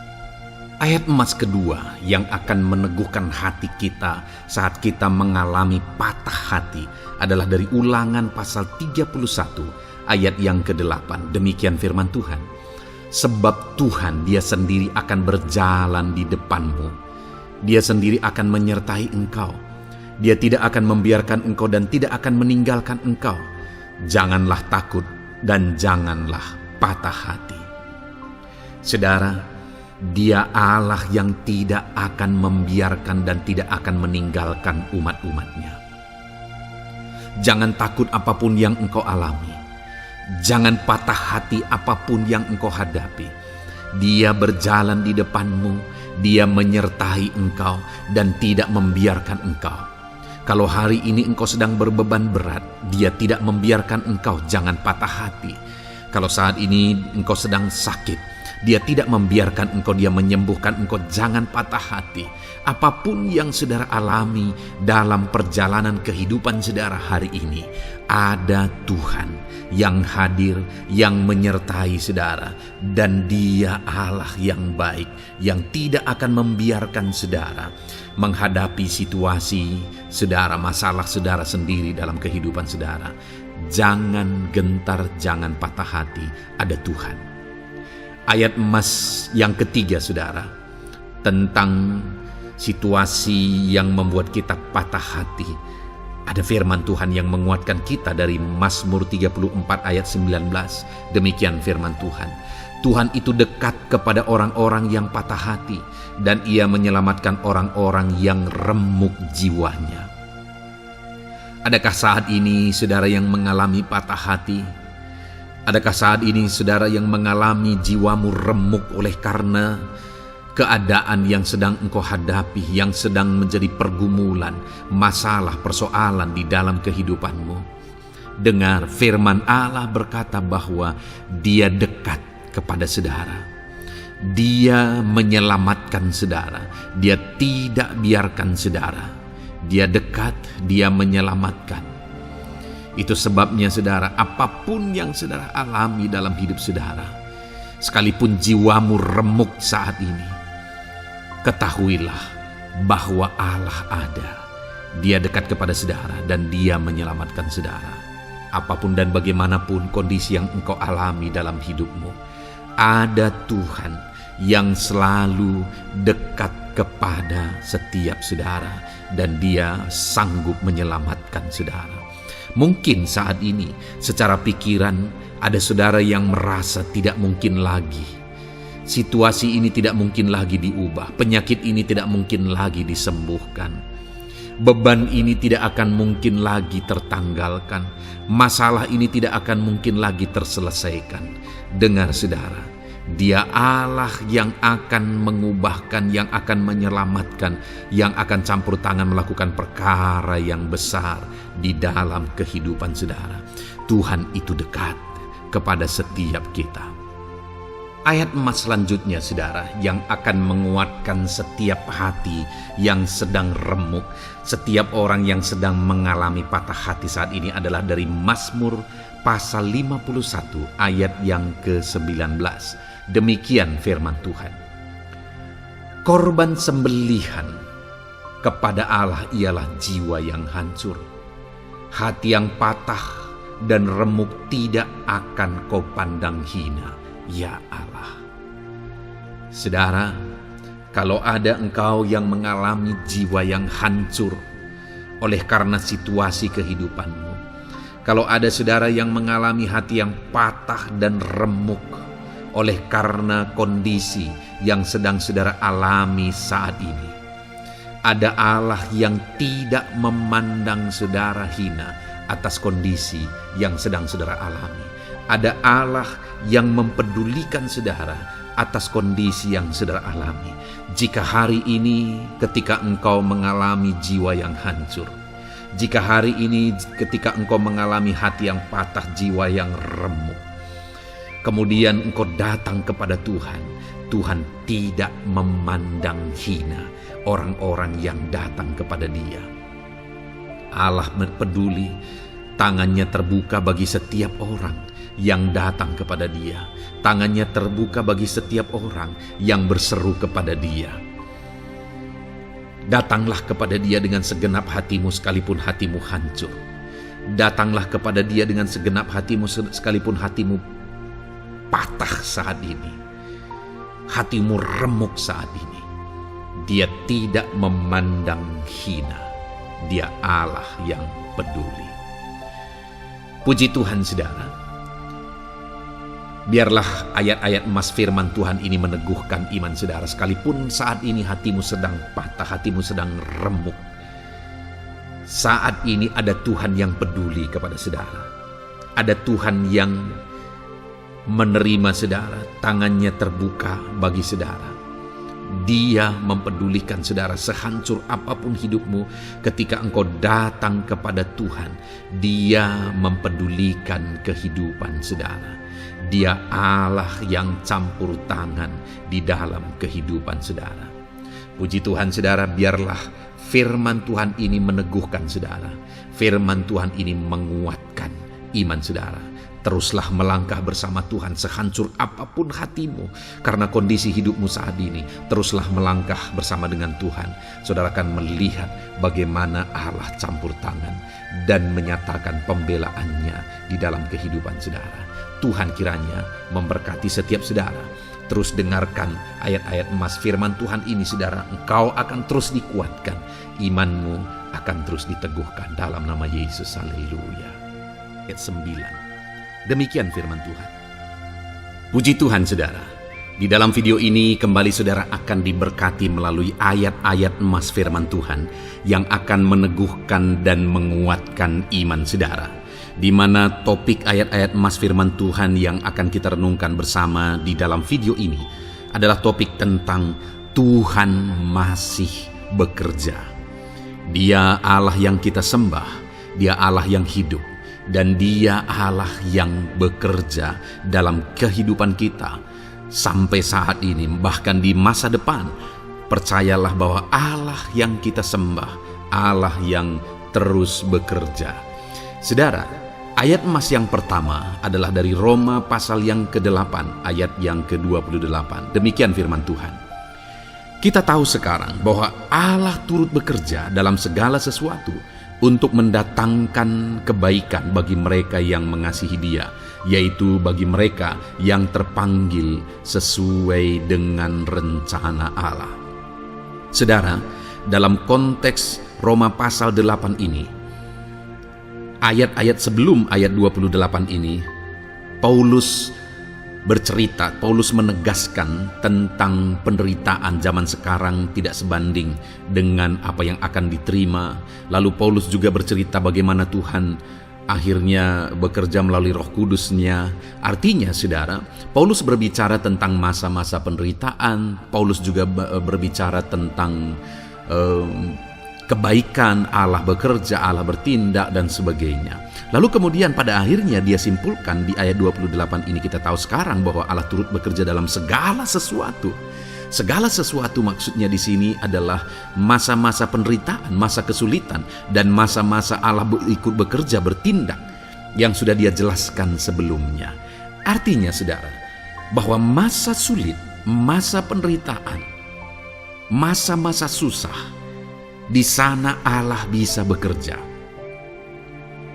Ayat emas kedua yang akan meneguhkan hati kita saat kita mengalami patah hati adalah dari Ulangan pasal 31 ayat yang ke-8. Demikian firman Tuhan. Sebab Tuhan Dia sendiri akan berjalan di depanmu. Dia sendiri akan menyertai engkau. Dia tidak akan membiarkan engkau dan tidak akan meninggalkan engkau. Janganlah takut dan janganlah patah hati. Saudara, Dia Allah yang tidak akan membiarkan dan tidak akan meninggalkan umat-umatnya. Jangan takut apapun yang engkau alami. Jangan patah hati apapun yang engkau hadapi. Dia berjalan di depanmu. Dia menyertai engkau dan tidak membiarkan engkau. Kalau hari ini engkau sedang berbeban berat, Dia tidak membiarkan engkau. Jangan patah hati. Kalau saat ini engkau sedang sakit, Dia tidak membiarkan engkau, Dia menyembuhkan engkau. Jangan patah hati. Apapun yang saudara alami dalam perjalanan kehidupan saudara hari ini, ada Tuhan yang hadir, yang menyertai saudara. Dan Dia Allah yang baik, yang tidak akan membiarkan saudara menghadapi situasi saudara, masalah saudara sendiri dalam kehidupan saudara. Jangan gentar, jangan patah hati. Ada Tuhan. Ayat emas yang ketiga saudara, tentang situasi yang membuat kita patah hati. Ada firman Tuhan yang menguatkan kita dari Mazmur 34 ayat 19. Demikian firman Tuhan. Tuhan itu dekat kepada orang-orang yang patah hati, dan Ia menyelamatkan orang-orang yang remuk jiwanya. Adakah saat ini saudara yang mengalami patah hati? Adakah saat ini saudara yang mengalami jiwamu remuk oleh karena keadaan yang sedang engkau hadapi, yang sedang menjadi pergumulan, masalah, persoalan di dalam kehidupanmu? Dengar, firman Allah berkata bahwa Dia dekat kepada saudara. Dia menyelamatkan saudara. Dia tidak biarkan saudara. Dia dekat, Dia menyelamatkan. Itu sebabnya saudara, apapun yang saudara alami dalam hidup saudara, sekalipun jiwamu remuk saat ini, ketahuilah bahwa Allah ada. Dia dekat kepada saudara dan Dia menyelamatkan saudara. Apapun dan bagaimanapun kondisi yang engkau alami dalam hidupmu, ada Tuhan yang selalu dekat kepada setiap saudara, dan Dia sanggup menyelamatkan saudara. Mungkin saat ini secara pikiran ada saudara yang merasa tidak mungkin lagi. Situasi ini tidak mungkin lagi diubah. Penyakit ini tidak mungkin lagi disembuhkan. Beban ini tidak akan mungkin lagi tertanggalkan. Masalah ini tidak akan mungkin lagi terselesaikan. Dengar saudara, Dia Allah yang akan mengubahkan, yang akan menyelamatkan, yang akan campur tangan melakukan perkara yang besar di dalam kehidupan saudara. Tuhan itu dekat kepada setiap kita. Ayat emas selanjutnya, saudara, yang akan menguatkan setiap hati yang sedang remuk, setiap orang yang sedang mengalami patah hati saat ini adalah dari Mazmur pasal 51 ayat yang ke-19. Demikian firman Tuhan. Korban sembelihan kepada Allah ialah jiwa yang hancur. Hati yang patah dan remuk tidak akan kau pandang hina, ya Allah. Saudara, kalau ada engkau yang mengalami jiwa yang hancur oleh karena situasi kehidupanmu, kalau ada saudara yang mengalami hati yang patah dan remuk oleh karena kondisi yang sedang saudara alami saat ini, ada Allah yang tidak memandang saudara hina atas kondisi yang sedang saudara alami. Ada Allah yang mempedulikan saudara atas kondisi yang saudara alami. Jika hari ini ketika engkau mengalami jiwa yang hancur, jika hari ini ketika engkau mengalami hati yang patah, jiwa yang remuk, kemudian engkau datang kepada Tuhan, Tuhan tidak memandang hina orang-orang yang datang kepada Dia. Allah peduli, tangannya terbuka bagi setiap orang yang datang kepada Dia. Tangannya terbuka bagi setiap orang yang berseru kepada Dia. Datanglah kepada Dia dengan segenap hatimu sekalipun hatimu hancur. Datanglah kepada Dia dengan segenap hatimu sekalipun hatimu patah saat ini. Hatimu remuk saat ini. Dia tidak memandang hina. Dia Allah yang peduli. Puji Tuhan, saudara. Biarlah ayat-ayat emas firman Tuhan ini meneguhkan iman saudara, sekalipun saat ini hatimu sedang patah, hatimu sedang remuk. Saat ini ada Tuhan yang peduli kepada saudara. Ada Tuhan yang menerima saudara, tangannya terbuka bagi saudara. Dia mempedulikan saudara sehancur apapun hidupmu. Ketika engkau datang kepada Tuhan, Dia mempedulikan kehidupan saudara. Dia Allah yang campur tangan di dalam kehidupan saudara. Puji Tuhan, saudara, biarlah firman Tuhan ini meneguhkan saudara. Firman Tuhan ini menguatkan iman saudara. Teruslah melangkah bersama Tuhan sehancur apapun hatimu karena kondisi hidupmu saat ini. Teruslah melangkah bersama dengan Tuhan. Saudara akan melihat bagaimana Allah campur tangan dan menyatakan pembelaannya di dalam kehidupan saudara. Tuhan kiranya memberkati setiap saudara. Terus dengarkan ayat-ayat emas firman Tuhan ini, saudara. Engkau akan terus dikuatkan. Imanmu akan terus diteguhkan dalam nama Yesus. Haleluya. Ayat 9. Demikian firman Tuhan. Puji Tuhan, saudara. Di dalam video ini kembali saudara akan diberkati melalui ayat-ayat emas firman Tuhan yang akan meneguhkan dan menguatkan iman saudara. Di mana topik ayat-ayat emas firman Tuhan yang akan kita renungkan bersama di dalam video ini adalah topik tentang Tuhan masih bekerja. Dia Allah yang kita sembah, Dia Allah yang hidup, dan Dia Allah yang bekerja dalam kehidupan kita sampai saat ini, bahkan di masa depan. Percayalah bahwa Allah yang kita sembah, Allah yang terus bekerja. Saudara, ayat emas yang pertama adalah dari Roma pasal yang ke-8 ayat yang ke-28. Demikian firman Tuhan. Kita tahu sekarang bahwa Allah turut bekerja dalam segala sesuatu untuk mendatangkan kebaikan bagi mereka yang mengasihi Dia, yaitu bagi mereka yang terpanggil sesuai dengan rencana Allah. Saudara, dalam konteks Roma pasal 8 ini, ayat-ayat sebelum ayat 28 ini, Paulus bercerita, Paulus menegaskan tentang penderitaan zaman sekarang tidak sebanding dengan apa yang akan diterima. Lalu Paulus juga bercerita bagaimana Tuhan akhirnya bekerja melalui Roh Kudus-Nya. Artinya, saudara, Paulus berbicara tentang masa-masa penderitaan. Paulus juga berbicara tentang kebaikan, Allah bekerja, Allah bertindak, dan sebagainya. Lalu kemudian pada akhirnya dia simpulkan di ayat 28 ini, kita tahu sekarang bahwa Allah turut bekerja dalam segala sesuatu. Segala sesuatu maksudnya di sini adalah masa-masa penderitaan, masa kesulitan, dan masa-masa Allah ikut bekerja, bertindak yang sudah dia jelaskan sebelumnya. Artinya saudara, bahwa masa sulit, masa penderitaan, masa-masa susah, di sana Allah bisa bekerja.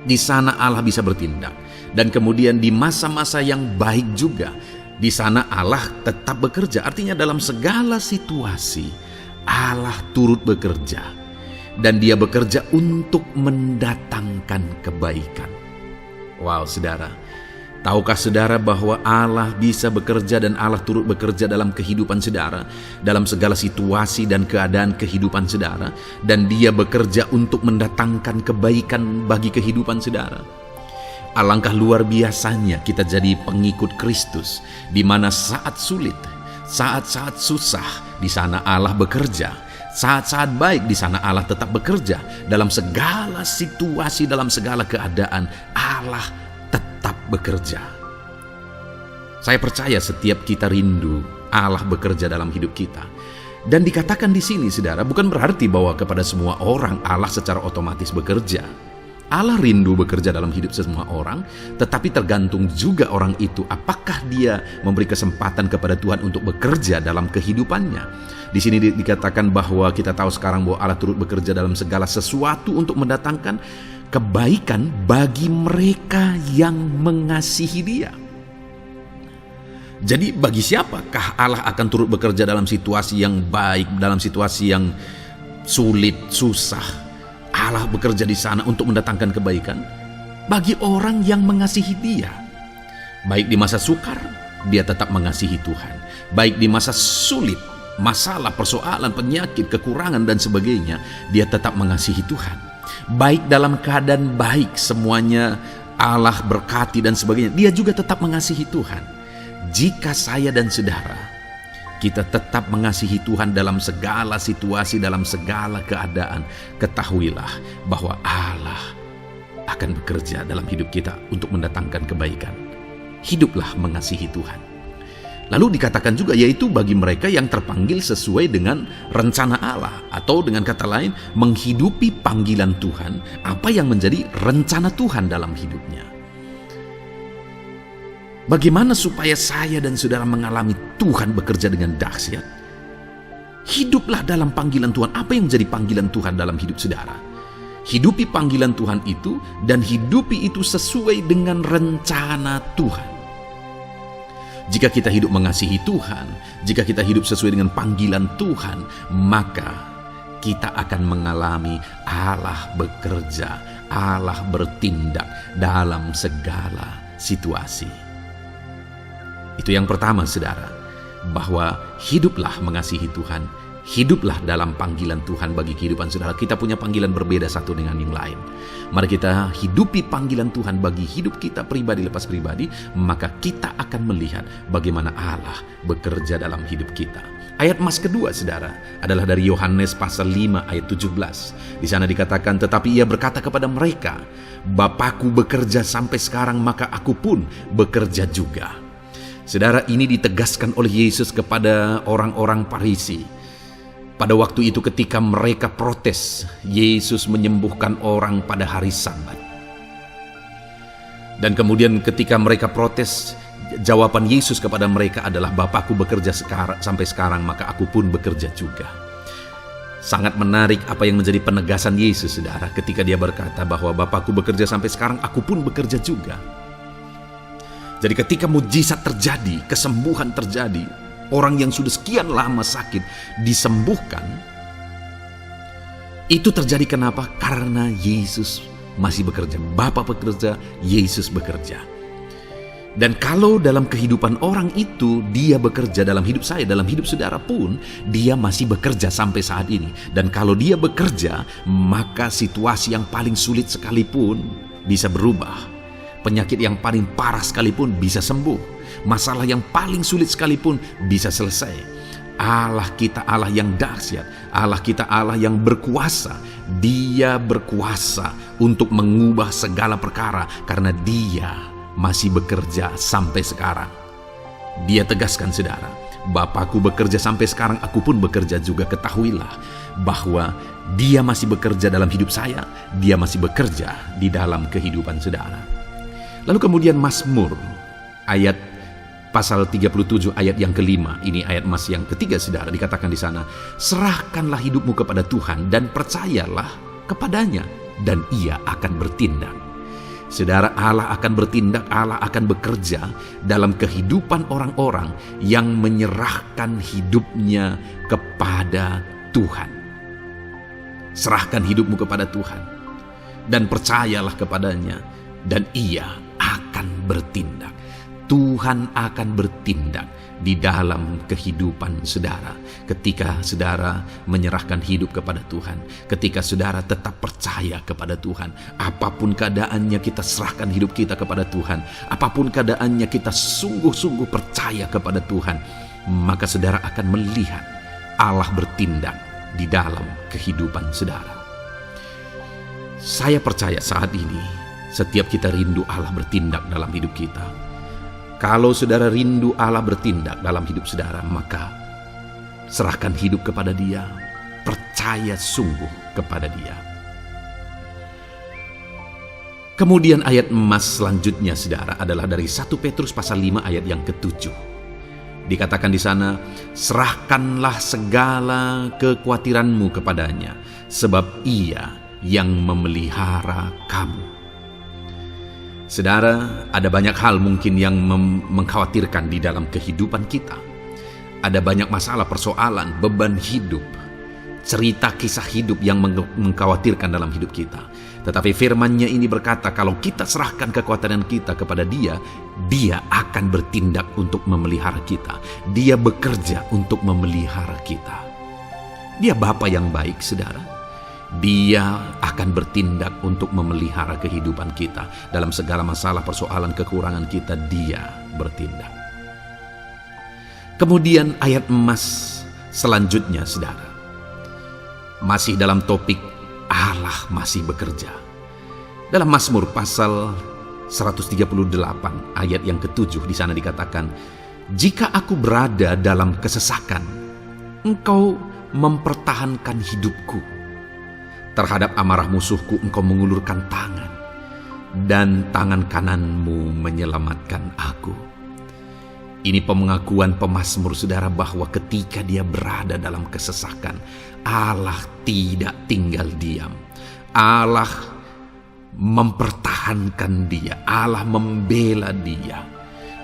Di sana Allah bisa bertindak. Dan kemudian di masa-masa yang baik juga, di sana Allah tetap bekerja. Artinya dalam segala situasi Allah turut bekerja. Dan dia bekerja untuk mendatangkan kebaikan. Wow, saudara. Tahukah saudara bahwa Allah bisa bekerja dan Allah turut bekerja dalam kehidupan saudara, dalam segala situasi dan keadaan kehidupan saudara, dan dia bekerja untuk mendatangkan kebaikan bagi kehidupan saudara. Alangkah luar biasanya kita jadi pengikut Kristus, di mana saat sulit, saat-saat susah, di sana Allah bekerja. Saat-saat baik, di sana Allah tetap bekerja. Dalam segala situasi, dalam segala keadaan, Allah tetap bekerja. Saya percaya setiap kita rindu Allah bekerja dalam hidup kita. Dan dikatakan di sini, saudara, bukan berarti bahwa kepada semua orang Allah secara otomatis bekerja. Allah rindu bekerja dalam hidup semua orang, tetapi tergantung juga orang itu apakah dia memberi kesempatan kepada Tuhan untuk bekerja dalam kehidupannya. Di sini dikatakan bahwa kita tahu sekarang bahwa Allah turut bekerja dalam segala sesuatu untuk mendatangkan kebaikan bagi mereka yang mengasihi Dia. Jadi bagi siapakah Allah akan turut bekerja dalam situasi yang baik, dalam situasi yang sulit, susah? Allah bekerja di sana untuk mendatangkan kebaikan bagi orang yang mengasihi Dia. Baik di masa sukar, dia tetap mengasihi Tuhan. Baik di masa sulit, masalah, persoalan, penyakit, kekurangan, dan sebagainya, dia tetap mengasihi Tuhan. Baik dalam keadaan baik, semuanya Allah berkati dan sebagainya, dia juga tetap mengasihi Tuhan. Jika saya dan saudara kita tetap mengasihi Tuhan dalam segala situasi, dalam segala keadaan, ketahuilah bahwa Allah akan bekerja dalam hidup kita untuk mendatangkan kebaikan. Hiduplah mengasihi Tuhan. Lalu dikatakan juga, yaitu bagi mereka yang terpanggil sesuai dengan rencana Allah, atau dengan kata lain, menghidupi panggilan Tuhan, apa yang menjadi rencana Tuhan dalam hidupnya. Bagaimana supaya saya dan saudara mengalami Tuhan bekerja dengan dahsyat? Hiduplah dalam panggilan Tuhan. Apa yang menjadi panggilan Tuhan dalam hidup saudara? Hidupi panggilan Tuhan itu, dan hidupi itu sesuai dengan rencana Tuhan. Jika kita hidup mengasihi Tuhan, jika kita hidup sesuai dengan panggilan Tuhan, maka kita akan mengalami Allah bekerja, Allah bertindak dalam segala situasi. Itu yang pertama, saudara, bahwa hiduplah mengasihi Tuhan, hiduplah dalam panggilan Tuhan bagi kehidupan saudara. Kita punya panggilan berbeda satu dengan yang lain. Mari kita hidupi panggilan Tuhan bagi hidup kita pribadi lepas pribadi, maka kita akan melihat bagaimana Allah bekerja dalam hidup kita. Ayat emas kedua, saudara, adalah dari Yohanes pasal 5 ayat 17. Di sana dikatakan, tetapi ia berkata kepada mereka, Bapakku bekerja sampai sekarang, maka aku pun bekerja juga. Saudara, ini ditegaskan oleh Yesus kepada orang-orang Farisi. Pada waktu itu ketika mereka protes, Yesus menyembuhkan orang pada hari Sabat. Dan kemudian ketika mereka protes, jawaban Yesus kepada mereka adalah, Bapakku bekerja sampai sekarang, maka aku pun bekerja juga. Sangat menarik apa yang menjadi penegasan Yesus, saudara, ketika dia berkata bahwa Bapakku bekerja sampai sekarang, aku pun bekerja juga. Jadi ketika mujizat terjadi, kesembuhan terjadi, orang yang sudah sekian lama sakit disembuhkan, itu terjadi kenapa? Karena Yesus masih bekerja. Bapa bekerja, Yesus bekerja. Dan kalau dalam kehidupan orang itu, dia bekerja dalam hidup saya, dalam hidup saudara pun, dia masih bekerja sampai saat ini. Dan kalau dia bekerja, maka situasi yang paling sulit sekalipun bisa berubah. Penyakit yang paling parah sekalipun bisa sembuh. Masalah yang paling sulit sekalipun bisa selesai. Allah kita Allah yang dahsyat, Allah kita Allah yang berkuasa. Dia berkuasa untuk mengubah segala perkara karena Dia masih bekerja sampai sekarang. Dia tegaskan, saudara, Bapakku bekerja sampai sekarang, aku pun bekerja juga. Ketahuilah bahwa Dia masih bekerja dalam hidup saya, Dia masih bekerja di dalam kehidupan saudara. Lalu kemudian Mazmur ayat pasal 37 ayat yang kelima, ini ayat emas yang ketiga saudara, dikatakan di sana, serahkanlah hidupmu kepada Tuhan dan percayalah kepadanya dan Ia akan bertindak. Saudara, Allah akan bertindak, Allah akan bekerja dalam kehidupan orang-orang yang menyerahkan hidupnya kepada Tuhan. Serahkan hidupmu kepada Tuhan dan percayalah kepadanya dan Ia akan bertindak. Tuhan akan bertindak di dalam kehidupan saudara ketika saudara menyerahkan hidup kepada Tuhan, ketika saudara tetap percaya kepada Tuhan. Apapun keadaannya, kita serahkan hidup kita kepada Tuhan. Apapun keadaannya, kita sungguh-sungguh percaya kepada Tuhan, maka saudara akan melihat Allah bertindak di dalam kehidupan saudara. Saya percaya saat ini setiap kita rindu Allah bertindak dalam hidup kita. Kalau saudara rindu Allah bertindak dalam hidup saudara, maka serahkan hidup kepada Dia, percaya sungguh kepada Dia. Kemudian ayat emas selanjutnya saudara adalah dari 1 Petrus pasal 5 ayat yang ke-7. Dikatakan di sana, serahkanlah segala kekhawatiranmu kepadanya, sebab Ia yang memelihara kamu. Saudara, ada banyak hal mungkin yang mengkhawatirkan di dalam kehidupan kita. Ada banyak masalah, persoalan, beban hidup, cerita kisah hidup yang mengkhawatirkan dalam hidup kita. Tetapi firman-Nya ini berkata, kalau kita serahkan kekhawatiran kita kepada Dia, Dia akan bertindak untuk memelihara kita. Dia bekerja untuk memelihara kita. Dia Bapa yang baik, saudara. Dia akan bertindak untuk memelihara kehidupan kita. Dalam segala masalah, persoalan, kekurangan kita, Dia bertindak. Kemudian ayat emas selanjutnya, saudara, masih dalam topik Allah masih bekerja. Dalam Mazmur pasal 138 ayat yang ke-7 di sana dikatakan, jika aku berada dalam kesesakan, Engkau mempertahankan hidupku. Terhadap amarah musuhku Engkau mengulurkan tangan, dan tangan kananmu menyelamatkan aku. Ini pengakuan pemazmur saudara bahwa ketika dia berada dalam kesesakan, Allah tidak tinggal diam. Allah mempertahankan dia, Allah membela dia.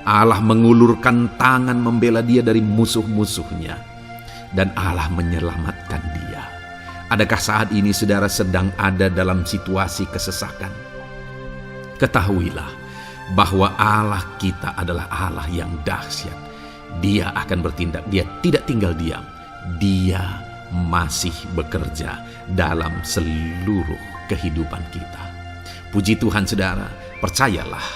Allah mengulurkan tangan membela dia dari musuh-musuhnya, dan Allah menyelamatkan dia. Adakah saat ini saudara sedang ada dalam situasi kesesakan? Ketahuilah bahwa Allah kita adalah Allah yang dahsyat. Dia akan bertindak, Dia tidak tinggal diam. Dia masih bekerja dalam seluruh kehidupan kita. Puji Tuhan saudara, percayalah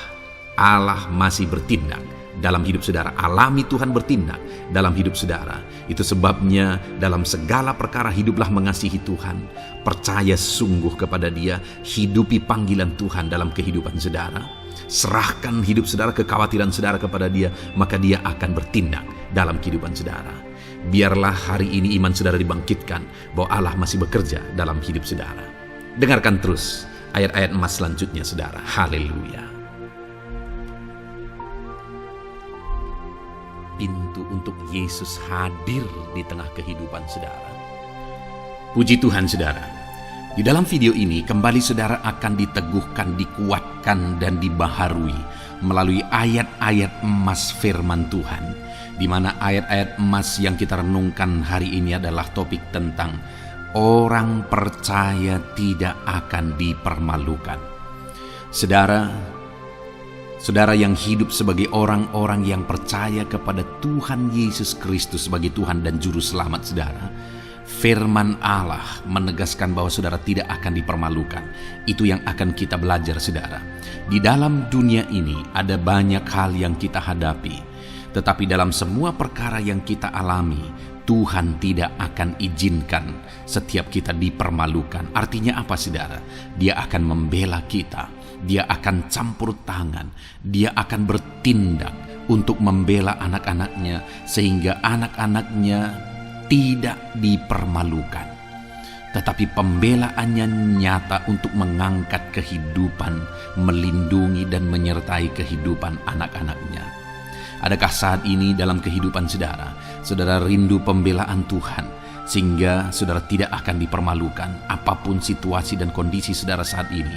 Allah masih bertindak dalam hidup saudara. Alami Tuhan bertindak dalam hidup saudara. Itu sebabnya dalam segala perkara hiduplah mengasihi Tuhan, percaya sungguh kepada Dia, hidupi panggilan Tuhan dalam kehidupan saudara. Serahkan hidup saudara, kekhawatiran saudara kepada Dia, maka Dia akan bertindak dalam kehidupan saudara. Biarlah hari ini iman saudara dibangkitkan bahwa Allah masih bekerja dalam hidup saudara. Dengarkan terus ayat-ayat emas selanjutnya saudara. Haleluya. Pintu untuk Yesus hadir di tengah kehidupan saudara. Puji Tuhan saudara. Di dalam video ini kembali saudara akan diteguhkan, dikuatkan dan dibaharui melalui ayat-ayat emas firman Tuhan, di mana ayat-ayat emas yang kita renungkan hari ini adalah topik tentang orang percaya tidak akan dipermalukan. Saudara yang hidup sebagai orang-orang yang percaya kepada Tuhan Yesus Kristus sebagai Tuhan dan Juru Selamat saudara, firman Allah menegaskan bahwa saudara tidak akan dipermalukan. Itu yang akan kita belajar saudara. Di dalam dunia ini ada banyak hal yang kita hadapi, tetapi dalam semua perkara yang kita alami, Tuhan tidak akan izinkan setiap kita dipermalukan. Artinya apa, saudara? Dia akan membela kita. Dia akan campur tangan. Dia akan bertindak untuk membela anak-anaknya sehingga anak-anaknya tidak dipermalukan. Tetapi pembelaannya nyata untuk mengangkat kehidupan, melindungi dan menyertai kehidupan anak-anaknya. Adakah saat ini dalam kehidupan saudara, saudara rindu pembelaan Tuhan sehingga saudara tidak akan dipermalukan apapun situasi dan kondisi saudara saat ini?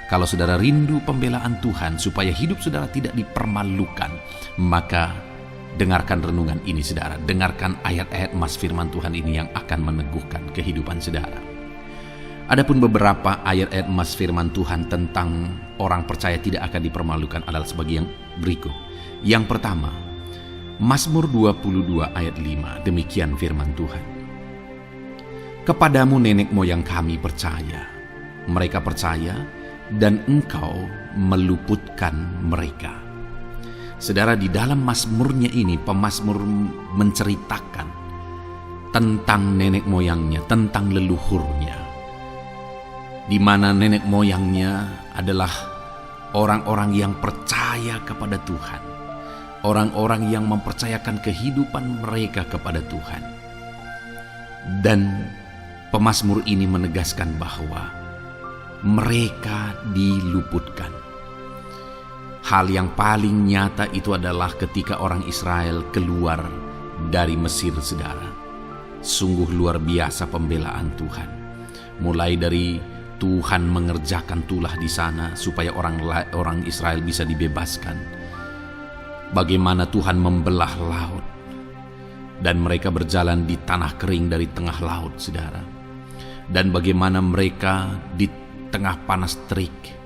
Kalau saudara rindu pembelaan Tuhan supaya hidup saudara tidak dipermalukan, maka dengarkan renungan ini saudara, dengarkan ayat-ayat emas firman Tuhan ini yang akan meneguhkan kehidupan saudara. Adapun beberapa ayat-ayat emas firman Tuhan tentang orang percaya tidak akan dipermalukan adalah sebagai yang berikut. Yang pertama, Mazmur 22 ayat 5, demikian firman Tuhan. Kepadamu nenek moyang kami percaya, mereka percaya dan engkau meluputkan mereka. Saudara, di dalam mazmurnya ini, pemazmur menceritakan tentang nenek moyangnya, tentang leluhurnya, di mana nenek moyangnya adalah orang-orang yang percaya kepada Tuhan, orang-orang yang mempercayakan kehidupan mereka kepada Tuhan. Dan pemazmur ini menegaskan bahwa mereka diluputkan. Hal yang paling nyata itu adalah ketika orang Israel keluar dari Mesir, saudara. Sungguh luar biasa pembelaan Tuhan. Mulai dari Tuhan mengerjakan tulah di sana supaya orang Israel bisa dibebaskan. Bagaimana Tuhan membelah laut dan mereka berjalan di tanah kering dari tengah laut, saudara. Dan bagaimana mereka di tengah panas terik,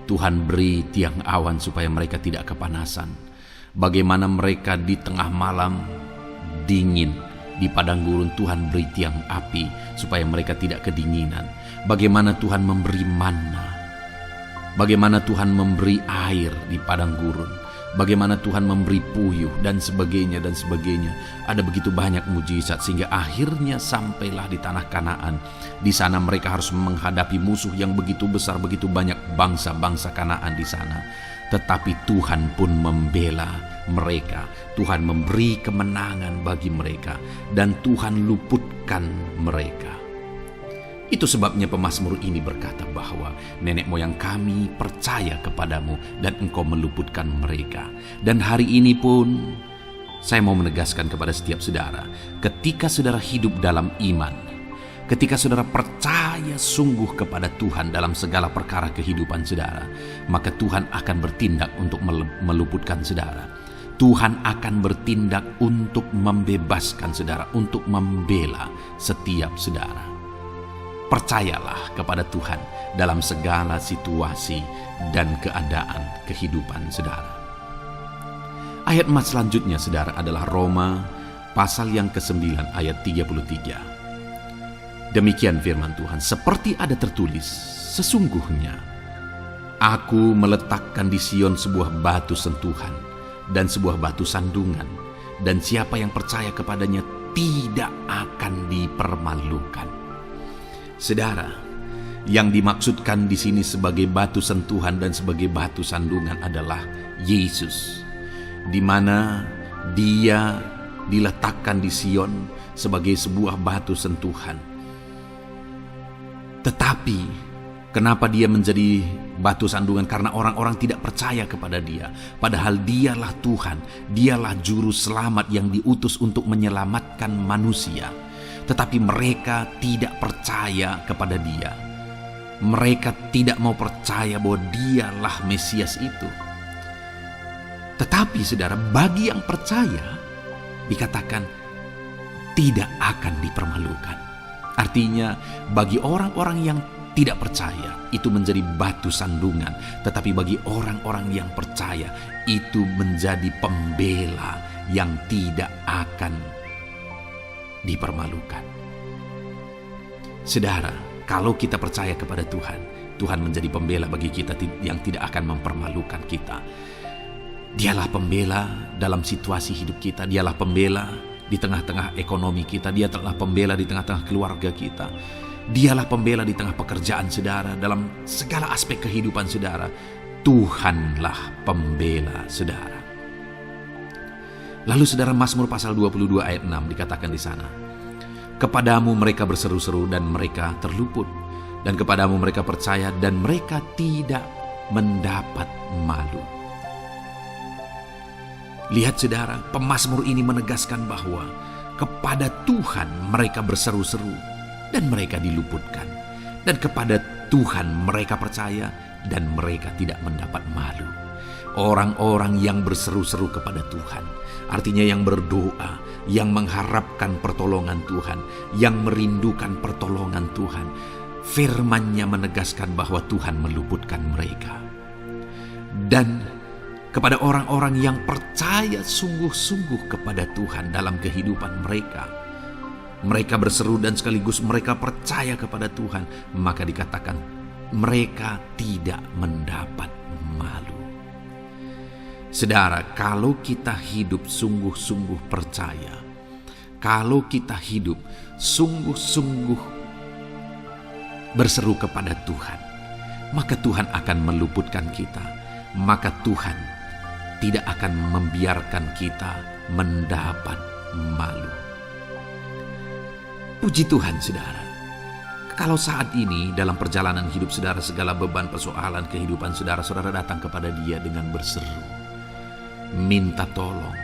Tuhan beri tiang awan supaya mereka tidak kepanasan. Bagaimana mereka di tengah malam dingin, di padang gurun Tuhan beri tiang api supaya mereka tidak kedinginan. Bagaimana Tuhan memberi manna, bagaimana Tuhan memberi air di padang gurun, bagaimana Tuhan memberi puyuh dan sebagainya dan sebagainya. Ada begitu banyak mujizat sehingga akhirnya sampailah di tanah Kanaan. Di sana mereka harus menghadapi musuh yang begitu besar, begitu banyak bangsa-bangsa Kanaan di sana. Tetapi Tuhan pun membela mereka. Tuhan memberi kemenangan bagi mereka dan Tuhan luputkan mereka. Itu sebabnya pemazmur ini berkata bahwa nenek moyang kami percaya kepadamu dan engkau meluputkan mereka. Dan hari ini pun saya mau menegaskan kepada setiap saudara, ketika saudara hidup dalam iman, ketika saudara percaya sungguh kepada Tuhan dalam segala perkara kehidupan saudara, maka Tuhan akan bertindak untuk meluputkan saudara. Tuhan akan bertindak untuk membebaskan saudara, untuk membela setiap saudara. Percayalah kepada Tuhan dalam segala situasi dan keadaan kehidupan saudara. Ayat emas selanjutnya saudara adalah Roma pasal yang ke-9 ayat 33. Demikian firman Tuhan, seperti ada tertulis, sesungguhnya aku meletakkan di Sion sebuah batu sentuhan dan sebuah batu sandungan, dan siapa yang percaya kepadanya tidak akan dipermalukan. Saudara, yang dimaksudkan di sini sebagai batu sentuhan dan sebagai batu sandungan adalah Yesus, di mana Dia diletakkan di Sion sebagai sebuah batu sentuhan. Tetapi kenapa Dia menjadi batu sandungan? Karena orang-orang tidak percaya kepada Dia, padahal Dialah Tuhan, Dialah juru selamat yang diutus untuk menyelamatkan manusia. Tetapi mereka tidak percaya kepada Dia. Mereka tidak mau percaya bahwa Dialah Mesias itu. Tetapi saudara, bagi yang percaya dikatakan tidak akan dipermalukan. Artinya bagi orang-orang yang tidak percaya itu menjadi batu sandungan, tetapi bagi orang-orang yang percaya itu menjadi pembela yang tidak akan dipermalukan. Saudara, kalau kita percaya kepada Tuhan, Tuhan menjadi pembela bagi kita yang tidak akan mempermalukan kita. Dialah pembela dalam situasi hidup kita, Dialah pembela di tengah-tengah ekonomi kita. Dia telah pembela di tengah-tengah keluarga kita. Dialah pembela di tengah pekerjaan saudara, dalam segala aspek kehidupan saudara. Tuhanlah pembela saudara. Lalu saudara, Mazmur pasal 22 ayat 6 dikatakan di sana, kepadamu mereka berseru-seru dan mereka terluput, dan kepadamu mereka percaya dan mereka tidak mendapat malu. Lihat saudara, pemazmur ini menegaskan bahwa kepada Tuhan mereka berseru-seru dan mereka diluputkan, dan kepada Tuhan mereka percaya dan mereka tidak mendapat malu. Orang-orang yang berseru-seru kepada Tuhan, artinya yang berdoa, yang mengharapkan pertolongan Tuhan, yang merindukan pertolongan Tuhan, firman-Nya menegaskan bahwa Tuhan meluputkan mereka. Dan kepada orang-orang yang percaya sungguh-sungguh kepada Tuhan dalam kehidupan mereka, mereka berseru dan sekaligus mereka percaya kepada Tuhan, maka dikatakan mereka tidak mendapat malu. Saudara, kalau kita hidup sungguh-sungguh percaya, kalau kita hidup sungguh-sungguh berseru kepada Tuhan, maka Tuhan akan meluputkan kita, maka Tuhan tidak akan membiarkan kita mendapat malu. Puji Tuhan saudara, kalau saat ini dalam perjalanan hidup saudara, segala beban persoalan kehidupan saudara, saudara datang kepada Dia dengan berseru, minta tolong,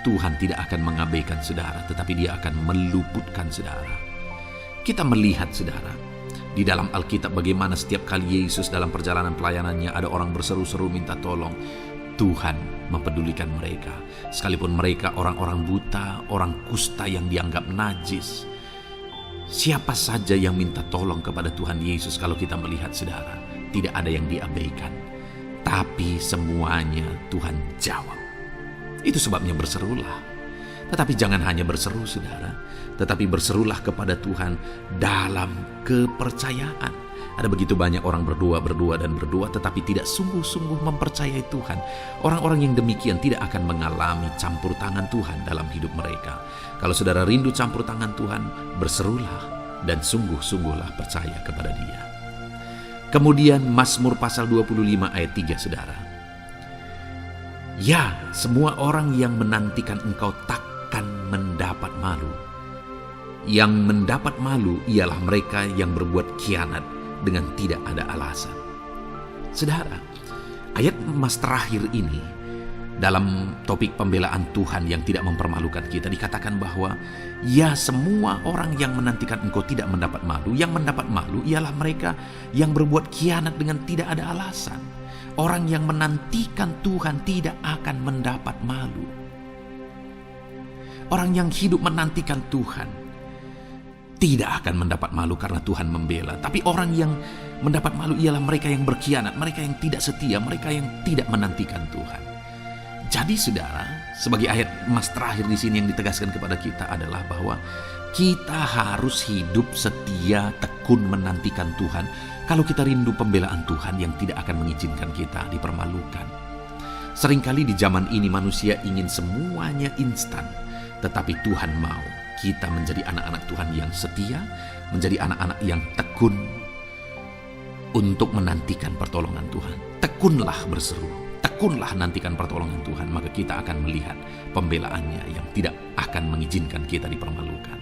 Tuhan tidak akan mengabaikan saudara, tetapi Dia akan meluputkan saudara. Kita melihat saudara, di dalam Alkitab bagaimana setiap kali Yesus dalam perjalanan pelayanannya ada orang berseru-seru minta tolong, Tuhan mempedulikan mereka. Sekalipun mereka orang-orang buta, orang kusta yang dianggap najis, siapa saja yang minta tolong kepada Tuhan Yesus, kalau kita melihat saudara, tidak ada yang diabaikan, tapi semuanya Tuhan jawab. Itu sebabnya berserulah. Tetapi jangan hanya berseru saudara, tetapi berserulah kepada Tuhan dalam kepercayaan. Ada begitu banyak orang berdoa dan berdoa, tetapi tidak sungguh-sungguh mempercayai Tuhan. Orang-orang yang demikian tidak akan mengalami campur tangan Tuhan dalam hidup mereka. Kalau saudara rindu campur tangan Tuhan, berserulah dan sungguh-sungguhlah percaya kepada Dia. Kemudian Mazmur pasal 25 ayat 3 saudara. Ya, semua orang yang menantikan Engkau takkan mendapat malu. Yang mendapat malu ialah mereka yang berbuat khianat dengan tidak ada alasan. Saudara, ayat emas terakhir ini dalam topik pembelaan Tuhan yang tidak mempermalukan kita, dikatakan bahwa ya, semua orang yang menantikan Engkau tidak mendapat malu. Yang mendapat malu ialah mereka yang berbuat khianat dengan tidak ada alasan. Orang yang menantikan Tuhan tidak akan mendapat malu. Orang yang hidup menantikan Tuhan tidak akan mendapat malu karena Tuhan membela. Tapi orang yang mendapat malu ialah mereka yang berkhianat, mereka yang tidak setia, mereka yang tidak menantikan Tuhan. Jadi saudara, sebagai ayat emas terakhir di sini yang ditegaskan kepada kita adalah bahwa kita harus hidup setia, tekun menantikan Tuhan. Kalau kita rindu pembelaan Tuhan yang tidak akan mengizinkan kita dipermalukan. Seringkali di zaman ini manusia ingin semuanya instan, tetapi Tuhan mau kita menjadi anak-anak Tuhan yang setia, menjadi anak-anak yang tekun untuk menantikan pertolongan Tuhan. Tekunlah berseru, tekunlah nantikan pertolongan Tuhan, maka kita akan melihat pembelaannya yang tidak akan mengizinkan kita dipermalukan.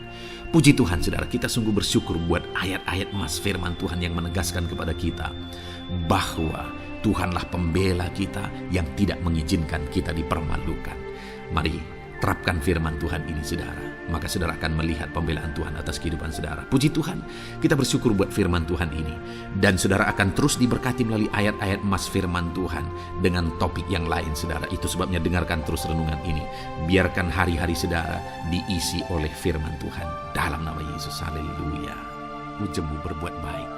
Puji Tuhan saudara, kita sungguh bersyukur buat ayat-ayat emas firman Tuhan yang menegaskan kepada kita bahwa Tuhanlah pembela kita yang tidak mengizinkan kita dipermalukan. Mari terapkan firman Tuhan ini saudara, maka saudara akan melihat pembelaan Tuhan atas kehidupan saudara. Puji Tuhan, kita bersyukur buat firman Tuhan ini. Dan saudara akan terus diberkati melalui ayat-ayat emas firman Tuhan dengan topik yang lain saudara. Itu sebabnya dengarkan terus renungan ini. Biarkan hari-hari saudara diisi oleh firman Tuhan. Dalam nama Yesus, haleluya. Ujemu berbuat baik.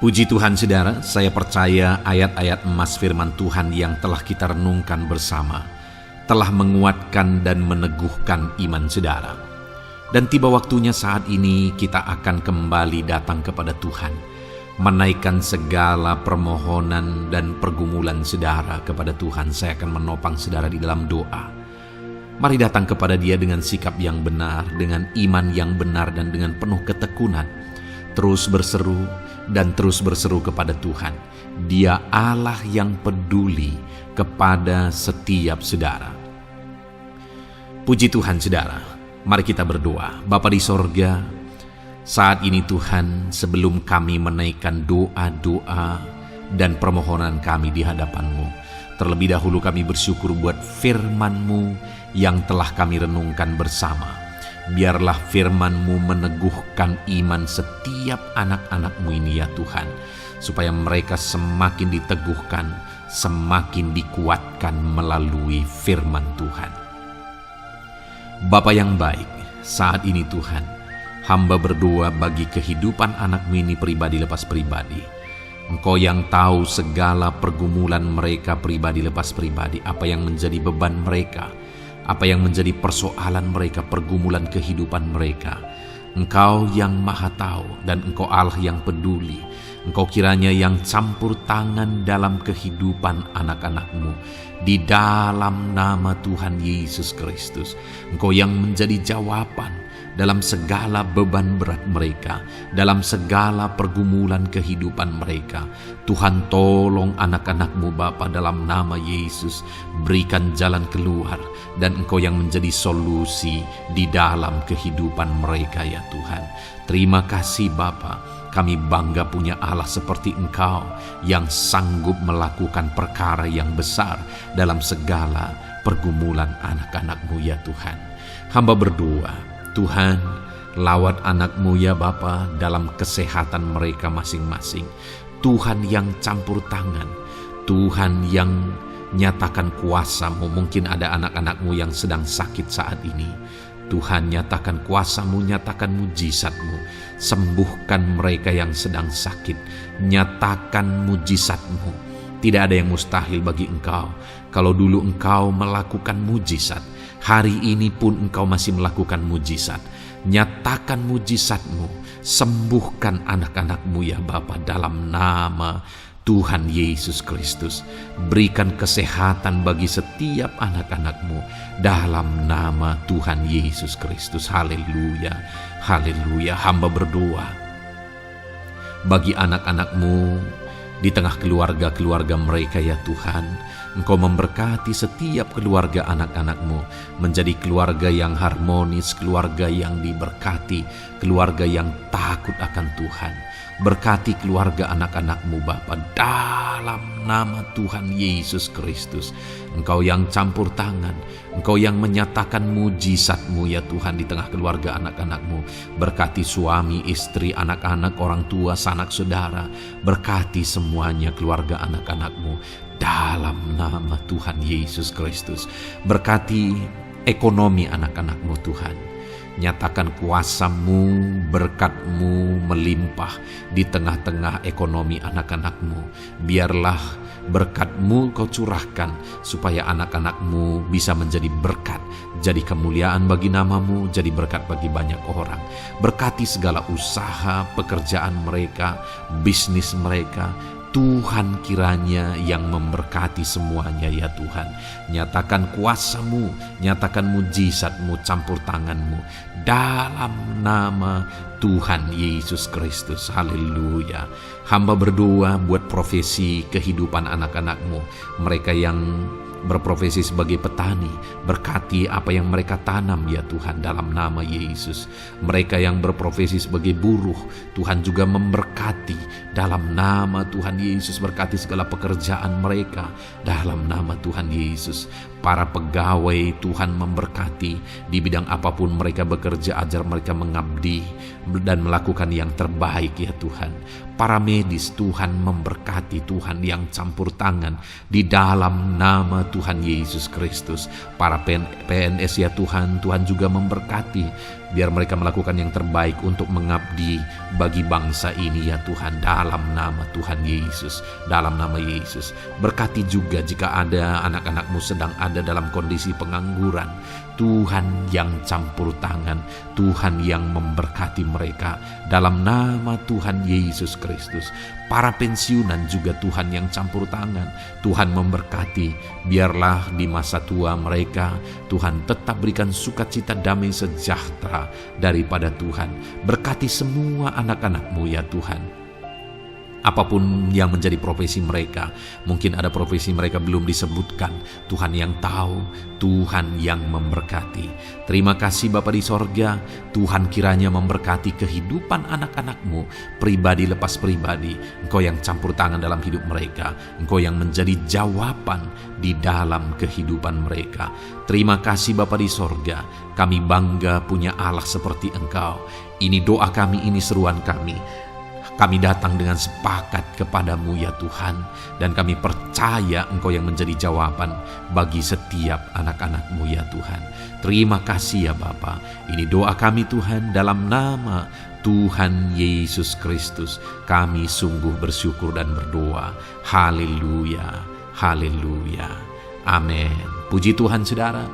Puji Tuhan saudara, saya percaya ayat-ayat emas firman Tuhan yang telah kita renungkan bersama telah menguatkan dan meneguhkan iman saudara. Dan tiba waktunya saat ini kita akan kembali datang kepada Tuhan, menaikkan segala permohonan dan pergumulan saudara kepada Tuhan. Saya akan menopang saudara di dalam doa. Mari datang kepada Dia dengan sikap yang benar, dengan iman yang benar, dan dengan penuh ketekunan. Terus berseru dan terus berseru kepada Tuhan. Dia Allah yang peduli kepada setiap saudara. Puji Tuhan saudara, mari kita berdoa. Bapa di sorga, saat ini Tuhan, sebelum kami menaikkan doa-doa dan permohonan kami di hadapan-Mu, terlebih dahulu kami bersyukur buat firman-Mu yang telah kami renungkan bersama. Biarlah firman-Mu meneguhkan iman setiap anak-anak-Mu ini ya Tuhan, supaya mereka semakin diteguhkan, semakin dikuatkan melalui firman Tuhan. Bapa yang baik, saat ini Tuhan, hamba berdoa bagi kehidupan anak-Mu ini pribadi lepas pribadi. Engkau yang tahu segala pergumulan mereka pribadi lepas pribadi, apa yang menjadi beban mereka, apa yang menjadi persoalan mereka, pergumulan kehidupan mereka. Engkau yang maha tahu dan Engkau Allah yang peduli. Engkau kiranya yang campur tangan dalam kehidupan anak-anak-Mu. Di dalam nama Tuhan Yesus Kristus, Engkau yang menjadi jawaban dalam segala beban berat mereka, dalam segala pergumulan kehidupan mereka. Tuhan, tolong anak-anak-Mu Bapa dalam nama Yesus, berikan jalan keluar, dan Engkau yang menjadi solusi di dalam kehidupan mereka ya Tuhan. Terima kasih Bapa, kami bangga punya Allah seperti Engkau yang sanggup melakukan perkara yang besar dalam segala pergumulan anak-anak-Mu ya Tuhan. Hamba berdoa, Tuhan, lawat anak-Mu ya Bapa dalam kesehatan mereka masing-masing. Tuhan yang campur tangan, Tuhan yang nyatakan kuasa-Mu. Mungkin ada anak-anak-Mu yang sedang sakit saat ini. Tuhan, nyatakan kuasa-Mu, nyatakan mujizat-Mu. Sembuhkan mereka yang sedang sakit. Nyatakan mujizat-Mu. Tidak ada yang mustahil bagi Engkau. Kalau dulu Engkau melakukan mujizat, hari ini pun Engkau masih melakukan mujizat. Nyatakan mujizat-Mu, sembuhkan anak-anak-Mu ya Bapa dalam nama Tuhan Yesus Kristus. Berikan kesehatan bagi setiap anak-anak-Mu dalam nama Tuhan Yesus Kristus. Haleluya, haleluya. Hamba berdoa bagi anak-anak-Mu di tengah keluarga-keluarga mereka ya Tuhan. Engkau memberkati setiap keluarga anak-anak-Mu menjadi keluarga yang harmonis, keluarga yang diberkati, keluarga yang takut akan Tuhan. Berkati keluarga anak-anak-Mu Bapa dalam nama Tuhan Yesus Kristus. Engkau yang campur tangan, Engkau yang menyatakan mujizat-Mu ya Tuhan di tengah keluarga anak-anak-Mu. Berkati suami, istri, anak-anak, orang tua, sanak saudara. Berkati semuanya keluarga anak-anak-Mu dalam nama Tuhan Yesus Kristus. Berkati ekonomi anak-anak-Mu Tuhan. Nyatakan kuasa-Mu, berkat-Mu melimpah di tengah-tengah ekonomi anak-anak-Mu. Biarlah berkat-Mu Kau curahkan supaya anak-anak-Mu bisa menjadi berkat, jadi kemuliaan bagi nama-Mu, jadi berkat bagi banyak orang. Berkati segala usaha, pekerjaan mereka, bisnis mereka. Tuhan kiranya yang memberkati semuanya ya Tuhan. Nyatakan kuasa-Mu, nyatakan mujizat-Mu, campur tangan-Mu dalam nama Tuhan Yesus Kristus. Haleluya. Hamba berdoa buat profesi kehidupan anak-anak-Mu, mereka yang berprofesi sebagai petani. Berkati apa yang mereka tanam ya Tuhan dalam nama Yesus. Mereka yang berprofesi sebagai buruh, Tuhan juga memberkati dalam nama Tuhan Yesus. Berkati segala pekerjaan mereka dalam nama Tuhan Yesus. Para pegawai Tuhan memberkati di bidang apapun mereka bekerja, ajar mereka mengabdi dan melakukan yang terbaik ya Tuhan. Para medis Tuhan memberkati, Tuhan yang campur tangan di dalam nama Tuhan Yesus Kristus. Para PNS ya Tuhan, Tuhan juga memberkati Biar mereka melakukan yang terbaik untuk mengabdi bagi bangsa ini ya Tuhan, dalam nama Tuhan Yesus, dalam nama Yesus. Berkati juga jika ada anak-anak-Mu sedang ada dalam kondisi pengangguran, Tuhan yang campur tangan, Tuhan yang memberkati mereka dalam nama Tuhan Yesus Kristus. Para pensiunan juga Tuhan yang campur tangan, Tuhan memberkati. Biarlah di masa tua mereka, Tuhan tetap berikan sukacita, damai sejahtera daripada Tuhan. Berkati semua anak-anak-Mu ya Tuhan. Apapun yang menjadi profesi mereka, mungkin ada profesi mereka belum disebutkan, Tuhan yang tahu, Tuhan yang memberkati. Terima kasih Bapa di sorga, Tuhan kiranya memberkati kehidupan anak-anak-Mu, pribadi lepas pribadi. Engkau yang campur tangan dalam hidup mereka, Engkau yang menjadi jawaban di dalam kehidupan mereka. Terima kasih Bapa di sorga, kami bangga punya Allah seperti Engkau. Ini doa kami, ini seruan kami. Kami datang dengan sepakat kepadamu ya Tuhan, dan kami percaya Engkau yang menjadi jawaban bagi setiap anak-anak-Mu ya Tuhan. Terima kasih ya Bapa. Ini doa kami Tuhan, dalam nama Tuhan Yesus Kristus. Kami sungguh bersyukur dan berdoa. Haleluya, haleluya, amin. Puji Tuhan saudara.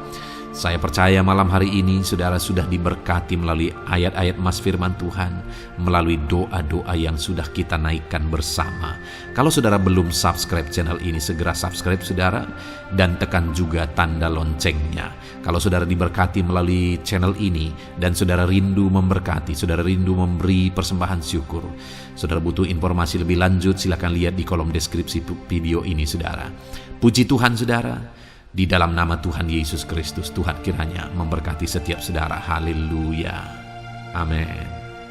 Saya percaya malam hari ini saudara sudah diberkati melalui ayat-ayat Mas Firman Tuhan, melalui doa-doa yang sudah kita naikkan bersama. Kalau saudara belum subscribe channel ini, segera subscribe saudara, dan tekan juga tanda loncengnya. Kalau saudara diberkati melalui channel ini, dan saudara rindu memberkati, saudara rindu memberi persembahan syukur, saudara butuh informasi lebih lanjut, silakan lihat di kolom deskripsi video ini saudara. Puji Tuhan saudara. Di dalam nama Tuhan Yesus Kristus, Tuhan kiranya memberkati setiap saudara. Haleluya. Amin.